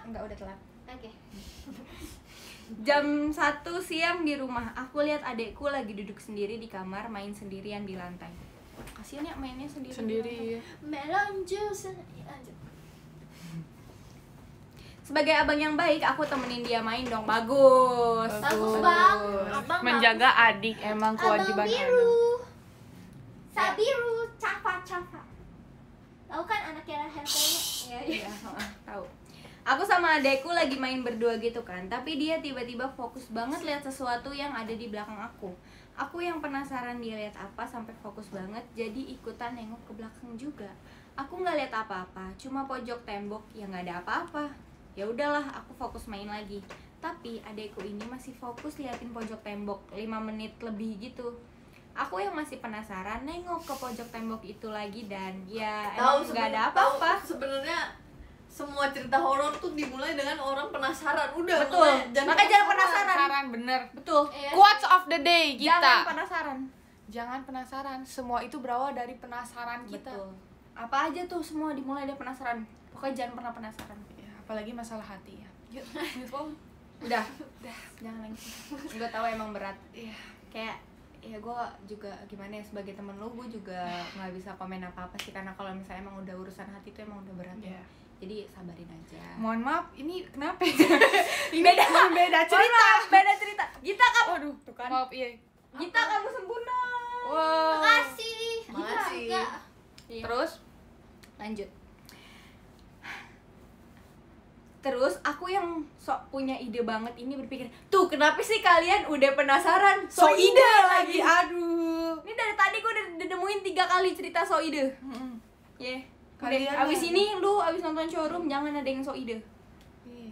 Enggak, udah telat. Oke. Jam 1 siang di rumah, aku lihat adekku lagi duduk sendiri di kamar main sendirian di lantai. Kasian ya mainnya sendiri. Sendiri. di lantai. Ya. Melon juice. Lanjut. Sebagai abang yang baik, aku temenin dia main dong. Bagus. Bagus, Bang. Abang Menjaga adik emang kewajiban Abang anak. biru. Sabiru, Cafa. Tahu kan anaknya Rahel kayaknya? Iya, tahu. Aku sama adekku lagi main berdua gitu kan, tapi dia tiba-tiba fokus banget lihat sesuatu yang ada di belakang aku. Aku yang penasaran dia lihat apa sampai fokus banget, jadi ikutan nengok ke belakang juga. Aku nggak lihat apa-apa, cuma pojok tembok yang nggak ada apa-apa. Ya udahlah, aku fokus main lagi. Tapi adekku ini masih fokus liatin pojok tembok 5 menit lebih gitu. Aku yang masih penasaran nengok ke pojok tembok itu lagi dan ya emang nggak ada apa-apa. Sebenarnya semua cerita horor tuh dimulai dengan orang penasaran. Udah, Betul. mulai, Makanya jangan penasaran. Penasaran bener. Betul. Iya. Quotes of the day Jangan kita. penasaran. Jangan penasaran. Semua itu berawal dari penasaran kita. Betul. Apa aja tuh semua dimulai dari penasaran. Pokoknya jangan pernah penasaran. Ya, apalagi masalah hati ya. Yuk, move on. Udah. Jangan lagi. Gue tahu emang berat. Iya. Kayak ya gue juga gimana ya sebagai temen lu, gue juga nggak bisa komen apa-apa sih karena kalau misalnya emang udah urusan hati itu emang udah berat ya. Iya. Jadi sabarin aja. Mohon maaf, ini kenapa? Beda cerita. Beda cerita. Gita kamu. Waduh, Tuh kan. maaf iya. Gita kamu sempurna. Wow. Makasih. Makasih. Enggak. Iya. Terus Lanjut. Terus aku yang sok punya ide banget ini berpikir, tuh kenapa sih kalian udah penasaran? So ide lagi. Aduh. Ini dari tadi gue udah nemuin 3 kali cerita so ide. Ya. Kalian Abis ya. ini lu abis nonton showroom jangan ada yang so ide. Iya.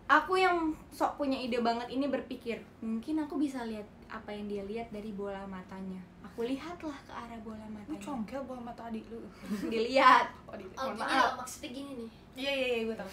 Aku yang sok punya ide banget ini berpikir, mungkin aku bisa lihat apa yang dia lihat dari bola matanya. Aku lihatlah ke arah bola Lu matanya. congkel bawa mata adik lu. Dilihat. Oh, Mohon gini maaf. loh, maksudnya gini nih. Iya, gue tahu.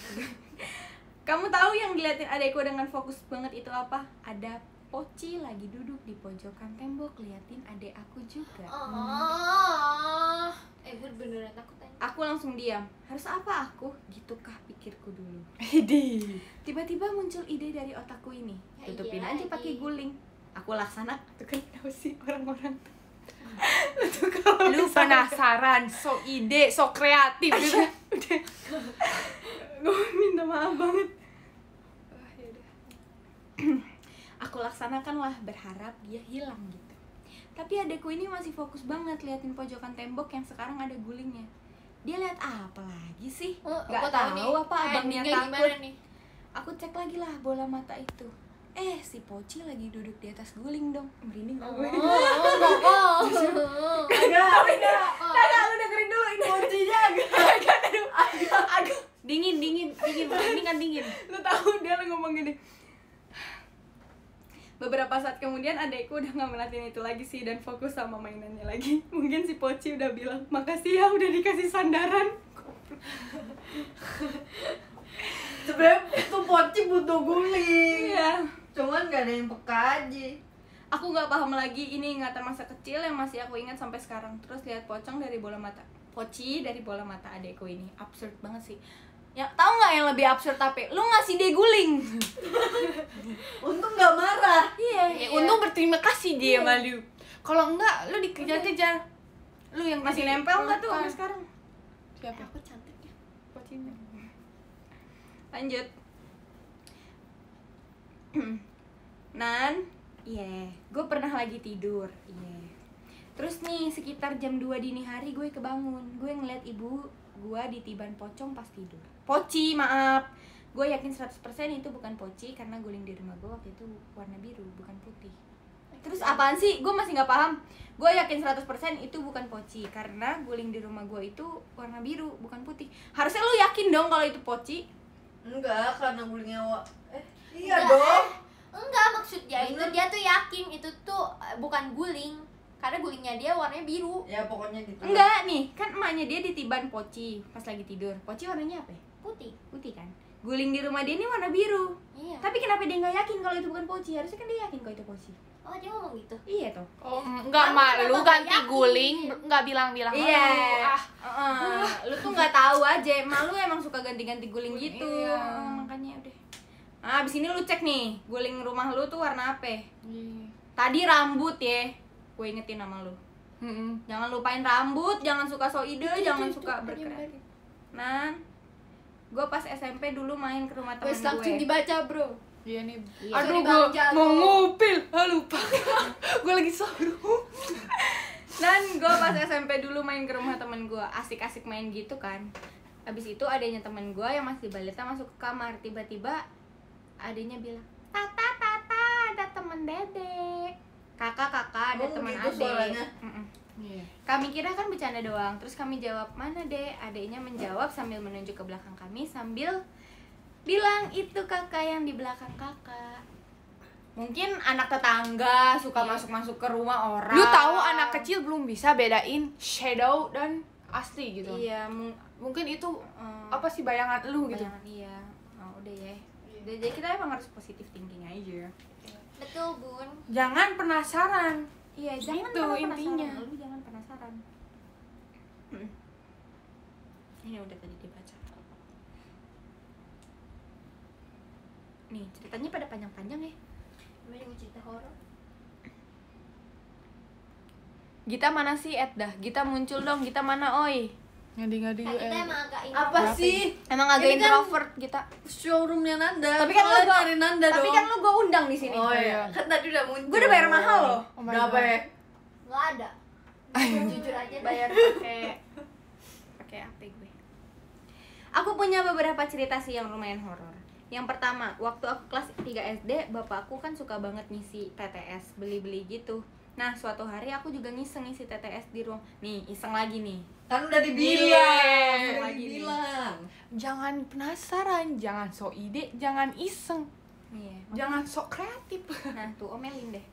Kamu tahu yang diliatin adekku dengan fokus banget itu apa? Ada Poci lagi duduk di pojokan tembok liatin adek aku juga. Oh. Gue beneran takut aja. Aku langsung diam. Harus apa aku? Gitukah pikirku dulu. Hidi. Tiba-tiba muncul ide dari otakku ini. Ya Tutupin iya aja lagi. pakai guling. Aku laksana. Tuh kan tahu sih orang-orang tuh. Lu penasaran, so ide, so kreatif gitu. Gue minta maaf banget. Aku laksanakanlah berharap dia hilang gitu. Tapi adekku ini masih fokus banget liatin pojokan tembok yang sekarang ada gulingnya. Dia lihat apa lagi sih? Gak Aku tahu apa abangnya endingnya takut. gimana nih? Aku cek lagi lah bola mata itu. Si Poci lagi duduk di atas guling dong. Merinding gak gue? Agak lu dengerin dulu ini. Kuncinya Agak dingin. Ini kan dingin. Lu tahu dia ngomong gini. Beberapa saat kemudian adekku udah gak merhatiin itu lagi sih dan fokus sama mainannya lagi. Mungkin si Poci udah bilang, makasih ya udah dikasih sandaran. sebenarnya tuh Poci butuh guling. Iya. Cuman gak ada yang peka aja. Aku gak paham lagi, ini ingatan masa kecil yang masih aku ingat sampai sekarang. Terus lihat pocong dari bola mata, Poci dari bola mata adekku ini. Absurd banget sih. Ya, tahu nggak yang lebih absurd tapi lu ngasih dia guling. Untung gak marah. Iya. Untung berterima kasih dia sama lu. Kalau enggak, lu dikejar-kejar. Lu yang Masih tadi nempel nggak tuh pelukan. sampai sekarang? Siapa? Aku cantik ya. Pocinya. Lanjut. Nan, gue pernah lagi tidur. Terus nih sekitar jam 2 dini hari gue kebangun. Gue ngeliat ibu gue ditiban pocong pas tidur. Poci, maaf. Gue yakin 100% itu bukan poci karena guling di rumah gue waktu itu warna biru, bukan putih. Terus apaan sih? Gue masih nggak paham. Gue yakin 100% itu bukan poci karena guling di rumah gue itu warna biru, bukan putih. Harusnya lu yakin dong kalau itu poci. Enggak, karena gulingnya iya Enggak, dong. Enggak, maksudnya itu Bener. dia tuh yakin itu tuh bukan guling. Karena gulingnya dia warnanya biru. Ya pokoknya gitu. Enggak nih, kan emaknya dia ditiban poci pas lagi tidur. Poci warnanya apa ya? Putih. Putih kan? Guling di rumah dia ini warna biru. Iya. Tapi kenapa dia nggak yakin kalau itu bukan poci? Harusnya kan dia yakin kalau itu poci. Oh, dia ngomong gitu. Iya toh. Oh, enggak Kamu malu kenapa ganti nggak yakin? guling, enggak bilang-bilang. Iya. Ah, Lu tuh nggak tahu aja. Malu emang suka ganti-ganti guling gitu. Iya. Makanya udah. Nah, abis ini lu cek nih, guling rumah lu tuh warna apa? iya. Tadi rambut ya. Gue ingetin sama lu. Mm-mm. Jangan lupain rambut, jangan suka so ide, jangan suka berkreatif. Nah, gue pas SMP dulu main ke rumah temen Wes langsung gue. dibaca, Bro. Iya nih. Iya. Aduh, Sorry, gue Bang Jago. mau ngupil. Ah, lupa. Gue lagi suruh. Dan gue pas SMP dulu main ke rumah temen gue, asik-asik main gitu kan. Abis itu adanya temen gue yang masih balita masuk ke kamar. Tiba-tiba adanya bilang, Tata, ada temen dedek. Kakak, ada Oh, teman gitu adek. suaranya? Mm-mm. Iya. Kami kira kan bercanda doang. Terus kami jawab, mana dek? Adeknya menjawab sambil menunjuk ke belakang kami sambil bilang, itu kakak yang di belakang kakak. Mungkin anak tetangga suka masuk-masuk ke rumah orang. Lu tahu anak kecil belum bisa bedain shadow dan asli gitu. Iya, Mungkin itu apa sih bayangan lu gitu. bayangan, iya. Oh, udah ya. Jadi kita emang harus positive thinking aja. Betul, Bun. Jangan penasaran. Iya, jangan Itu pernah intinya. penasaran. Lu jangan penasaran. Ini udah tadi dibaca. Nih, ceritanya pada panjang-panjang ya. Namanya juga cerita horor. Gita mana sih, Dah? Gita muncul dong. Gita mana, oi? Ngadi-ngadi Nah, kita emang agak ini. Apa sih? Emang agak Ini kan introvert Gita. Showroomnya Nanda. Tapi kan lu Soalnya gua nyari Nanda Tapi dong. kan lu gua undang di sini. Oh iya. iya. Kan tadi udah muncul. Gua udah bayar mahal loh. Oh my Berapa God. ya? Nggak ada. Jujur aja Bayar pakai apa gue? Aku punya beberapa cerita sih yang lumayan horor. Yang pertama, waktu aku kelas 3 SD, bapakku kan suka banget ngisi TTS, beli-beli gitu. Nah, suatu hari aku juga ngisi TTS di ruang. Nih, iseng lagi nih. Kan udah dibilang. Iya, Udah lagi nih. dibilang. Jangan penasaran, jangan sok ide, jangan iseng, Iya. jangan sok kreatif. Nah, tuh omelin deh.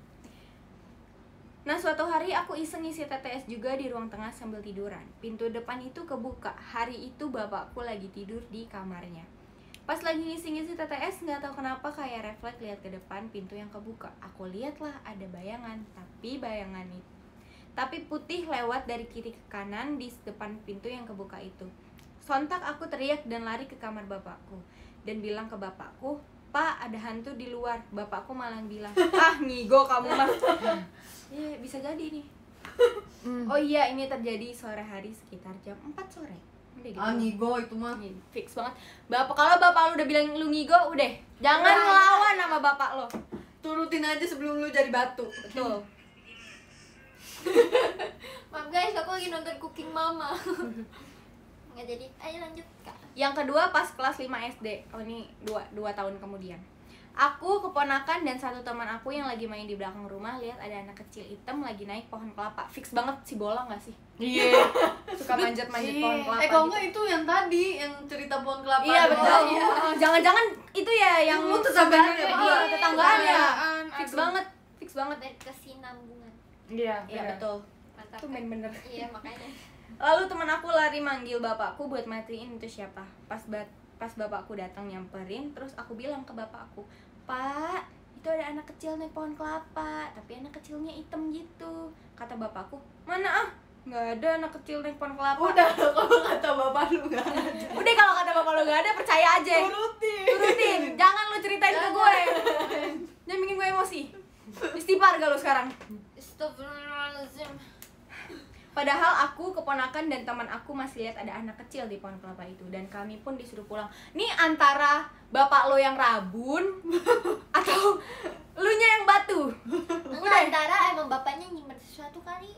Nah, suatu hari aku iseng ngisi TTS juga di ruang tengah sambil tiduran. Pintu depan itu kebuka. Hari itu bapakku lagi tidur di kamarnya. Pas lagi ngisi-ngisi TTS, nggak tahu kenapa kayak refleks lihat ke depan pintu yang kebuka. Aku lihatlah ada bayangan, tapi putih lewat dari kiri ke kanan di depan pintu yang kebuka itu. Sontak aku teriak dan lari ke kamar bapakku dan bilang ke bapakku, "Pak, ada hantu di luar." Bapakku malah bilang, "Ah, ngigo kamu mah." Iya, bisa jadi nih. Oh iya, ini terjadi sore hari sekitar jam 4 sore. Udah gitu. Ngigo itu mah. Ini fix banget. Kalau bapak lu udah bilang lu ngigo, udah. Jangan ngelawan sama bapak lo. Turutin aja sebelum lu jadi batu. Betul. Maaf guys, aku lagi nonton Cooking Mama. Nggak jadi. Ayo lanjut, Kak. Yang kedua pas kelas 5 SD. Oh, ini 2 tahun kemudian. Aku, keponakan, dan satu teman aku yang lagi main di belakang rumah lihat ada anak kecil hitam lagi naik pohon kelapa. Fix banget si bola nggak sih? Iya. Suka manjat-manjat pohon kelapa. Kalau gitu. enggak itu yang tadi yang cerita pohon kelapa. Iya, ada. betul. Iya. Jangan-jangan itu ya yang Lu tetanggaan ya, Iya, Pak? tetanggaan ya. Tetanggaan, Fix aduh. banget. Fix banget. Dari kesinambungan. Iya. Iya, betul. Mantap. Itu main bener. Iya, makanya. Lalu teman aku lari manggil bapakku buat matiin itu siapa. Pas bapakku datang nyamperin, terus aku bilang ke bapakku, "Pak, itu ada anak kecil naik pohon kelapa, tapi anak kecilnya hitam gitu." Kata bapakku, "Mana ah? Nggak ada anak kecil naik pohon kelapa." Udah, kalau kata bapak lu enggak ada. Udah, kalau kata bapak lo nggak ada, percaya aja. Turutin. Jangan lu ceritain ke gue. Jangan bikin gue emosi. Istighfar gak lu sekarang? Astagfirullahaladzim. Padahal aku, keponakan, dan teman aku masih lihat ada anak kecil di pohon kelapa itu. Dan kami pun disuruh pulang. Nih antara bapak lo yang rabun atau lu nya yang batu. Enggak, antara emang bapaknya nyimpen sesuatu kali.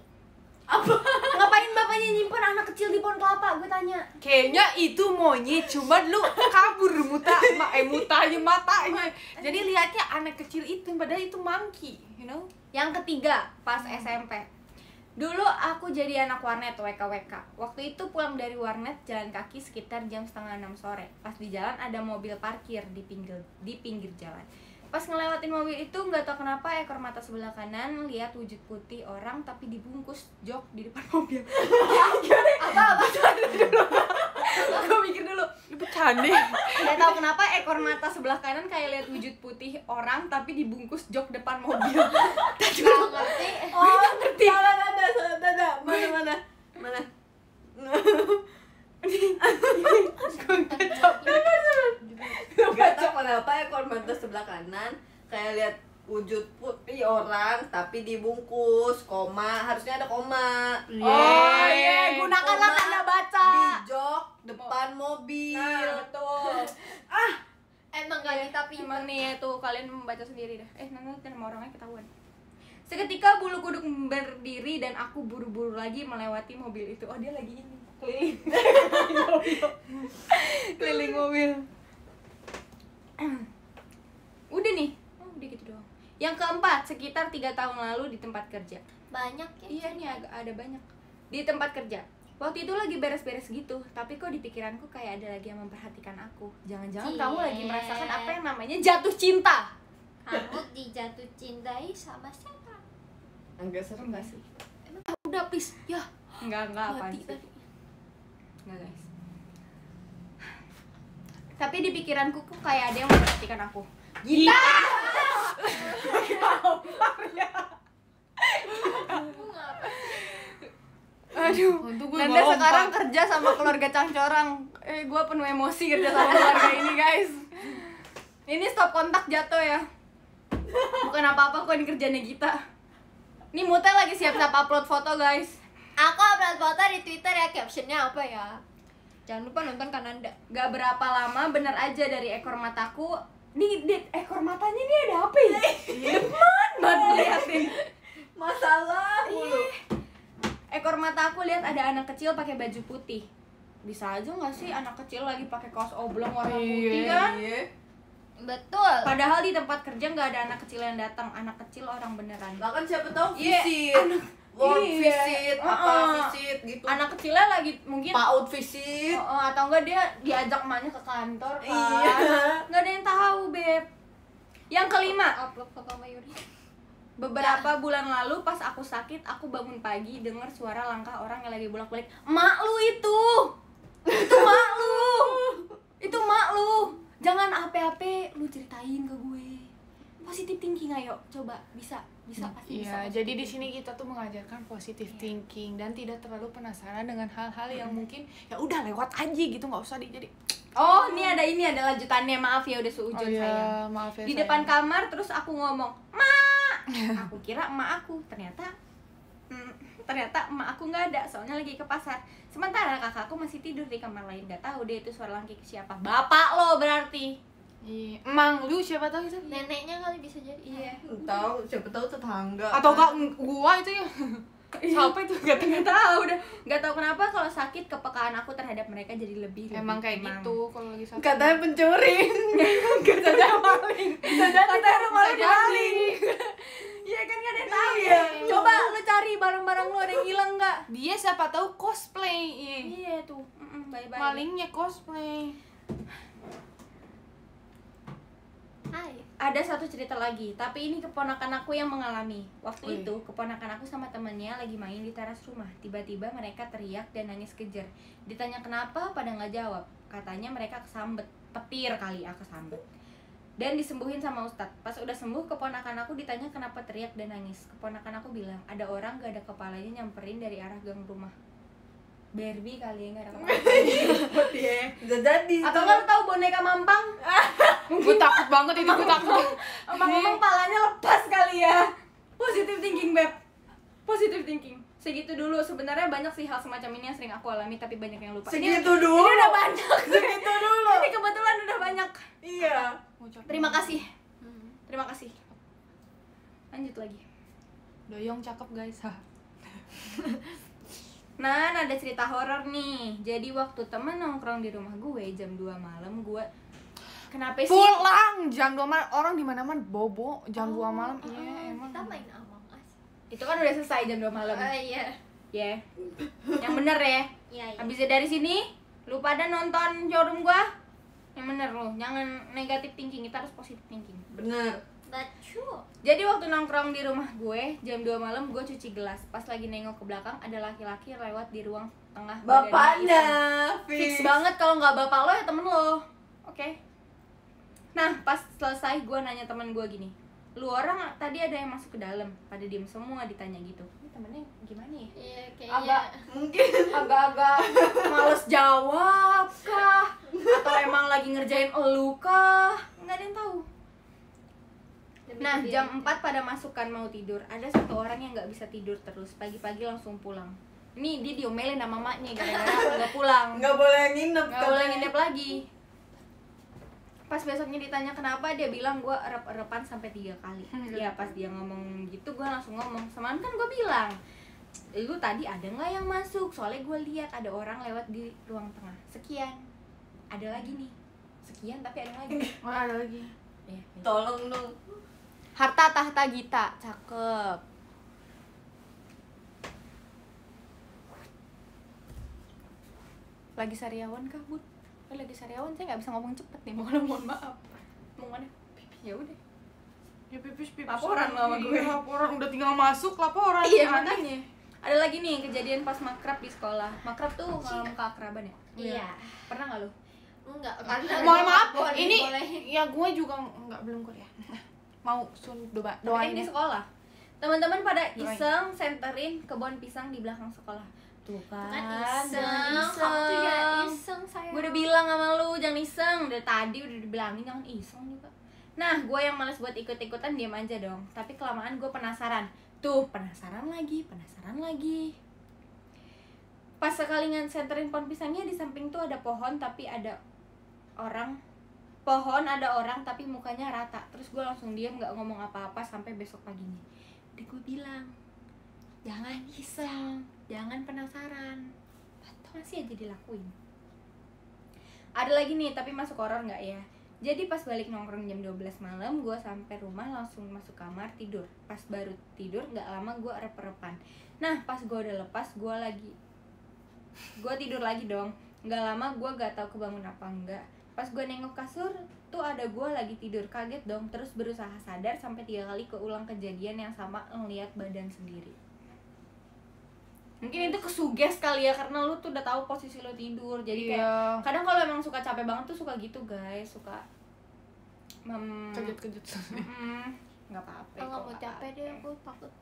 Ngapain bapaknya nyimpen anak kecil di pohon kelapa? Gue tanya. Kayaknya itu monyet, cuma lu kabur mutanya matanya. Jadi lihatnya anak kecil itu, padahal itu monkey, you know? Yang ketiga, pas SMP. Dulu aku jadi anak warnet WKWK. Waktu itu pulang dari warnet jalan kaki sekitar jam 5:30 sore. Pas di jalan ada mobil parkir di pinggir jalan. Pas ngelewatin mobil itu nggak tahu kenapa ekor mata sebelah kanan lihat wujud putih orang tapi dibungkus jok di depan mobil. Apa? Gue mikir dulu. Lu bercanda. Nggak tahu kenapa ekor mata sebelah kanan kayak lihat wujud putih orang tapi dibungkus jok depan mobil. Nggak ngerti. Oh, ngerti. Dada. Mana? Gak tau kenapa ekor mata sebelah kanan kayak lihat wujud putih orang tapi dibungkus koma, harusnya ada koma. Oh iya, gunakanlah Koma tanda baca. di jok depan mobil. Nah, betul. Emang gak tapi Emang nih ya tuh kalian membaca sendiri dah. Nanti nama orangnya ketahuan. Seketika bulu kuduk berdiri dan aku buru-buru lagi melewati mobil itu. Oh, dia lagi ini keliling mobil. Udah nih. Oh, udah gitu doang. Yang keempat, sekitar 3 tahun lalu di tempat kerja. banyak ya. Iya nih ada banyak. Di tempat kerja. Waktu itu lagi beres-beres gitu, tapi kok di pikiranku kayak ada lagi yang memperhatikan aku. Jangan-jangan kamu lagi merasakan apa yang namanya jatuh cinta. Kamu dijatuh cintai sama siapa? Enggak serem gak sih? Udah please ya. Enggak apaan Mati sih. tadi. Enggak guys. Tapi di pikiranku kok kayak ada yang memperhatikan aku. Gita! Aduh, Untung gue Nanda bawa sekarang 4. kerja sama keluarga Cangcorang. Gue penuh emosi kerja sama keluarga ini guys. Ini stop kontak jatuh ya. Bukan apa-apa kok, ini kerjanya Gita. Ini Mute lagi siap-siap upload foto guys. Aku upload foto di Twitter ya, captionnya apa ya? Jangan lupa nonton Kananda. Gak berapa lama bener aja dari ekor mataku. Nih, ekor matanya ini ada apa ya? Demen banget ngeliatin. Masalah mulu. Ekor mata aku lihat ada anak kecil pakai baju putih. Bisa aja nggak sih anak kecil lagi pakai kaos oblong warna putih kan? Iya. Betul. Padahal di tempat kerja nggak ada anak kecil yang datang, anak kecil orang beneran. Lah kan siapa tahu Iya, visit. Work iya. visit, apa Heeh. visit gitu. Anak kecilnya lagi mungkin PAUD visit. atau enggak dia diajak emaknya ke kantor kan? Iya. Nggak ada yang tahu beb. Yang kelima, Upload foto Mayuri. beberapa bulan lalu pas aku sakit, aku bangun pagi dengar suara langkah orang yang lagi bolak-balik. Mak lu itu mak lu, itu mak lu. Jangan ape-ape, lu ceritain ke gue. Positive thinking ayo, coba bisa pasti bisa. Iya, jadi di sini kita tuh mengajarkan positive thinking dan tidak terlalu penasaran dengan hal-hal yang mungkin ya udah lewat aja gitu, nggak usah jadi. Oh, ini ada lanjutannya. Maaf ya udah seujud Oh iya, sayang. maaf ya. Di sayang. depan kamar terus aku ngomong, "Mak." Aku kira emak aku, ternyata emak aku nggak ada, soalnya lagi ke pasar. Sementara kakakku masih tidur di kamar lain. Nggak tahu deh itu suara laki siapa. Bapak lo berarti. Iya, emang lu siapa tahu itu? Neneknya kali bisa jadi. Iya. Tahu, siapa tahu tetangga. Atau enggak gua itu ya? Siapa itu? Nggak tahu udah. Nggak tahu kenapa kalau sakit kepekaan aku terhadap mereka jadi lebih. Emang kayak gitu kalau lagi sakit. Katanya pencuri. Katanya maling. Katanya maling. Iya kan nggak ada yang tahu ya. Coba lu cari barang-barang lu ada yang hilang nggak? Dia siapa tahu cosplay. Iya. Iya tuh. Bye-bye. Malingnya cosplay. Hai. Ada satu cerita lagi, tapi ini keponakan aku yang mengalami. Waktu itu keponakan aku sama temennya lagi main di teras rumah. Tiba-tiba mereka teriak dan nangis kejer. Ditanya kenapa, pada nggak jawab. Katanya mereka kesambet, petir kali ya kesambet. Dan disembuhin sama ustadz. Pas udah sembuh, keponakan aku ditanya kenapa teriak dan nangis. Keponakan aku bilang, ada orang gak ada kepalanya nyamperin dari arah gang rumah. Barbie kali ya, gak ada kepalanya. Udah jadi. Atau nggak lu tahu boneka Mampang? Gue takut banget itu, gue takut. Emang palanya lepas kali ya. Positive thinking, Beb. Positive thinking. Segitu dulu. Sebenarnya banyak sih hal semacam ini yang sering aku alami, tapi banyak yang lupa. Segitu Ini dulu. udah banyak. Segitu dulu. Ini kebetulan udah banyak. Iya. Terima kasih. Terima kasih. Lanjut lagi. Doyong cakep guys. Nah, ada cerita horor nih. Jadi waktu temen nongkrong di rumah gue jam 2 malam, gue kenapa sih? Pulang jam 2 malam, orang di mana-mana bobo jam 2 malam. Iya, emang. Kita main Among Us. Itu kan udah selesai jam 2 malam. Iya. Ya. Yang bener ya. Iya, iya. Habis dari sini, lu pada nonton showroom gua. Yang bener lu, jangan negatif thinking, kita harus positif thinking. Bener. Bacu. Jadi waktu nongkrong di rumah gue, jam 2 malam gue cuci gelas. Pas lagi nengok ke belakang, ada laki-laki lewat di ruang tengah. Bapaknya Fix banget kalau nggak bapak lo ya temen lo. Oke. Nah, pas selesai gue nanya temen gue gini, lu orang tadi ada yang masuk ke dalam, pada diem semua ditanya gitu. Ini temennya gimana ya? Iya, Agak kayaknya. mungkin agak-agak males jawab kah? Atau emang lagi ngerjain elu kah? Nggak ada yang tahu. Nah, jam 4 pada masukan mau tidur. Ada satu orang yang nggak bisa tidur terus. Pagi-pagi langsung pulang. Ini dia diomelin sama mamanya gara-gara nggak pulang. nggak boleh nginep. Nggak boleh nginep lagi. Pas besoknya ditanya kenapa, dia bilang gue erep-erepan sampai 3 kali. Ya pas dia ngomong gitu, gue langsung ngomong. Semalam kan gue bilang, lu tadi ada nggak yang masuk? Soalnya gue lihat ada orang lewat di ruang tengah. Sekian. Ada lagi nih. Sekian tapi ada lagi. Oh, ada lagi. Ya, Tolong dong. Harta tahta Gita, cakep. Lagi sariawan kah, Bud? Lagi sariawan, saya nggak bisa ngomong cepet nih, mohon maaf. Mau mana? Pipi, ya udah. Ya pipis. Laporan sama gue. Iya, laporan udah tinggal masuk laporan. Iya, Aneh. makanya. Ada lagi nih kejadian pas makrab di sekolah. Makrab tuh malam keakraban ya? Iya. Pernah nggak lu? Enggak, karena Mohon maaf, boleh, ini boleh. ya gue juga belum kuliah. Mau suruh Doain doain di ya. sekolah. Teman-teman pada Doain. iseng senterin kebun pisang di belakang sekolah. Tuh kan, Kan jangan iseng, kamu tuh ya iseng saya. Gue udah bilang sama lu jangan iseng. Dari tadi udah dibilangin jangan iseng juga. Nah, gue yang males buat ikut-ikutan diam aja dong. Tapi kelamaan gue penasaran. Tuh, penasaran lagi. Pas sekali senterin pohon pisangnya, di samping tuh ada pohon tapi ada orang. Pohon ada orang tapi mukanya rata. Terus gue langsung diam gak ngomong apa-apa sampai besok paginya. Udah gue bilang, jangan iseng, jangan penasaran. Masih aja dilakuin. Ada lagi nih, tapi masuk horor nggak ya? Jadi pas balik nongkrong jam 12 malam, gue sampai rumah langsung masuk kamar tidur. Pas baru tidur nggak lama gue erep-erepan. Nah pas gue udah lepas, gue tidur lagi dong. Nggak lama gue gak tahu kebangun apa enggak. Pas gue nengok kasur, tuh ada gue lagi tidur. Kaget dong, terus berusaha sadar sampai 3 kali keulang kejadian yang sama, ngeliat badan sendiri. Mungkin itu kesuges kali ya, karena lu tuh udah tahu posisi lu tidur. Jadi kayak Iya. kadang kalau emang suka capek banget tuh suka gitu guys, suka Kejut-kejut. nggak apa-apa. Enggak kok, mau nggak capek apa-apa. deh, aku takut.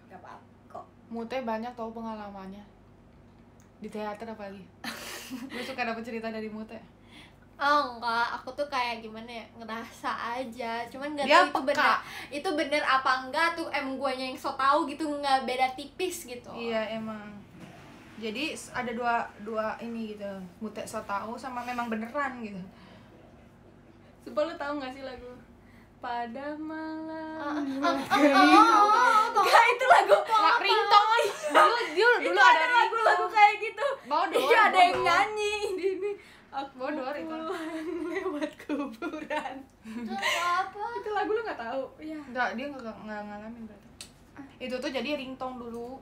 Nggak apa-apa kok. Mute banyak tau pengalamannya. Di teater apalagi. Gue suka dapet cerita dari Mute. Oh enggak, aku tuh kayak gimana ya, ngerasa aja. Cuman nggak Dia tahu peka. itu bener apa enggak tuh, emang guanya yang so tau gitu, nggak beda tipis gitu. Iya emang. Jadi ada dua ini gitu. Mute so tau sama memang beneran gitu. Sumpah lu tahu nggak sih lagu Pada Malam Enggak, itu lagu Ringtone. Dulu ada lagu kayak gitu. Bodor. Iya, ada yang nyanyi di ini. Aku Bodor itu. pulang lewat kuburan. itu apa? Itu lagu lu nggak tahu? Iya. Enggak, dia enggak ngalamin berarti. Itu tuh jadi ringtone dulu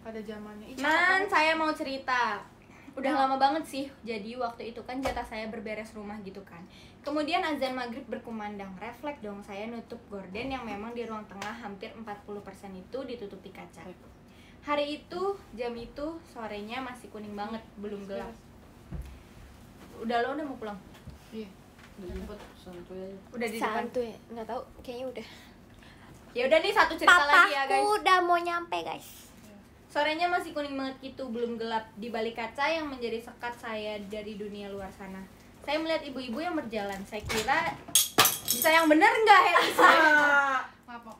pada zamannya. Ih, cakep Nan, banget. saya mau cerita. Udah lama banget sih. Jadi waktu itu kan jatah saya berberes rumah gitu kan. Kemudian azan maghrib berkumandang. Refleks dong saya nutup gorden yang memang di ruang tengah hampir 40% itu ditutupi kaca. Hari itu, jam itu, sorenya masih kuning banget, belum gelap. Udah lo udah mau pulang? Iya. Udah jemput santuy aja. Udah di depan. Santuy, nggak tahu, kayaknya udah. Ya udah nih satu cerita lagi ya guys. udah mau nyampe guys. Sorenya masih kuning banget gitu, belum gelap. Di balik kaca yang menjadi sekat saya dari dunia luar sana. Saya melihat ibu-ibu yang berjalan. Saya kira bisa yang bener nggak Helisa? Maaf.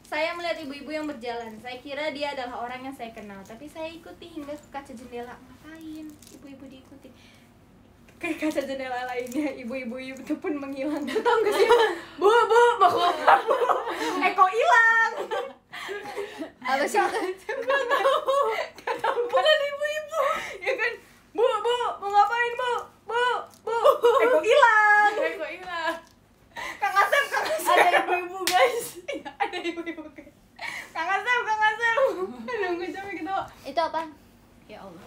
Saya melihat ibu-ibu yang berjalan. Saya kira dia adalah orang yang saya kenal. Tapi saya ikuti hingga ke kaca jendela. Ngapain? Ibu-ibu diikuti. Ke kaca jendela lainnya, ibu-ibu itu pun menghilang. Tahu nggak sih? Bu, mau kemana, Bu? Kok hilang? Apa sih itu? Bukan ibu-ibu. Ya kan? Bu, mau ngapain, Bu? Kok hilang? Kok hilang? Kang Asep. Ada ibu-ibu guys. Iya, ada ibu-ibu. Kang Asep. Aduh, gue capek ketawa. Itu apa? Ya Allah.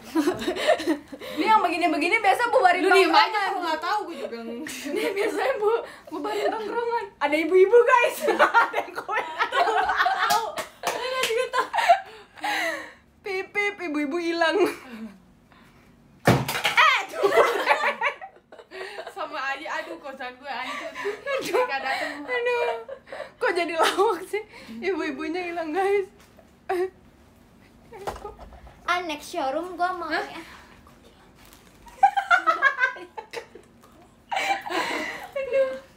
Ini yang begini-begini biasa bubarin Lu diem aja, tongkrongan. aku nggak tahu, gue juga. Ini biasanya bubarin tongkrongan. Ada ibu-ibu guys. Ada yang komen. Tahu. Ada juga tahu. Pip, ibu-ibu hilang. Sama aja, aduh kosan gue hancur. Mereka datang. Aduh. Kok jadi lawak sih? Ibu-ibunya hilang guys. Next showroom gue mau ya.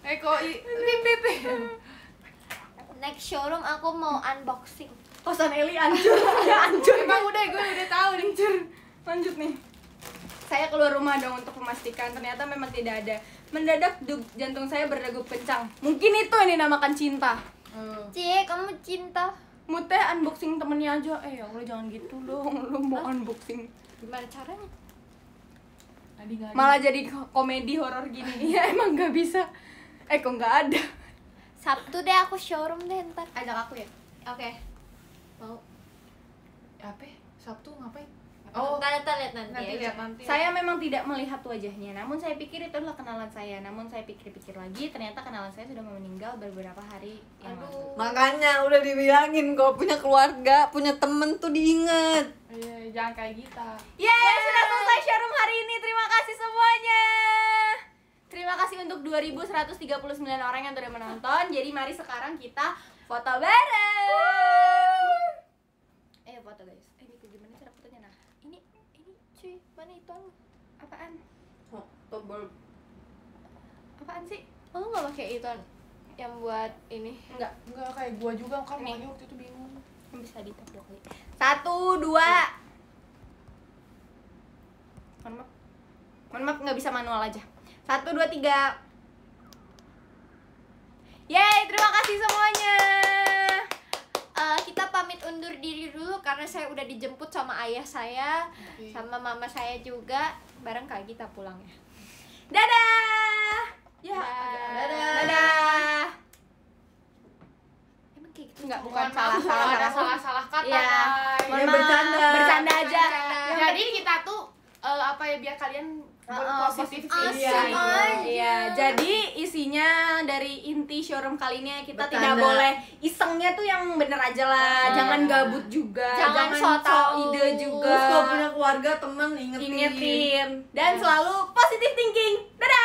Pip. Next showroom aku mau unboxing. Kosan Eli hancur. Ya hancur. Emang gue udah tahu nih. Hancur. Lanjut nih. Saya keluar rumah dong untuk memastikan ternyata memang tidak ada. Mendadak jantung saya berdegup kencang. Mungkin itu yang dinamakan cinta. Cie, kamu cinta? Mute unboxing temennya aja. Ya Allah jangan gitu dong. Lu mau unboxing. Gimana caranya? Tadi nggak ada. Malah jadi komedi horor gini. Ya emang nggak bisa. Kok nggak ada. Sabtu deh aku showroom deh ntar. Ajak aku ya. Oke. Mau? Apa? Sabtu ngapain? Ntar lihat nanti. Nanti aja. lihat nanti. Saya memang tidak melihat wajahnya, namun saya pikir itu adalah kenalan saya. Namun saya pikir-pikir lagi, ternyata kenalan saya sudah meninggal beberapa hari yang lalu. Makanya udah dibilangin kalau punya keluarga, punya temen tuh diinget. Iya, jangan kayak kita. Yeay, sudah selesai showroom hari ini. Terima kasih semuanya. Terima kasih untuk 2139 orang yang sudah menonton. Jadi mari sekarang kita foto bareng. Foto guys. Ini gimana cara fotonya? Nah, ini Cuy, mana itu? apaan? Oh, tobel. Apaan sih? Oh, lu nggak pakai itu yang buat ini? Enggak. Enggak kayak gua juga kan, Nih. makanya waktu itu bingung. Bisa ditap 2 kali. 1, 2. Mohon maaf nggak bisa manual aja. 1, 2, 3. Yeay, terima kasih semuanya. Kita pamit undur diri dulu karena saya udah dijemput sama ayah saya, Oke. sama mama saya juga. Bareng Kak Gita pulang ya. Dadah. Ya, Dadah. dadah. Emang kayak gitu? Enggak, Bukan bukan salah, ada salah. salah kata. Iya. guys. Mohon Ya, maaf. bercanda. Bercanda aja. Jadi kita tuh apa ya, biar kalian berpositif Asik iya. aja. Iya, jadi isinya dari inti showroom kali ini kita Bercanda. tidak boleh isengnya tuh yang bener aja lah, jangan gabut juga, Jangan tahu so-tau. ide juga, Terus kalau punya keluarga, temen ingetin. ingetin dan selalu positive thinking. Dadah.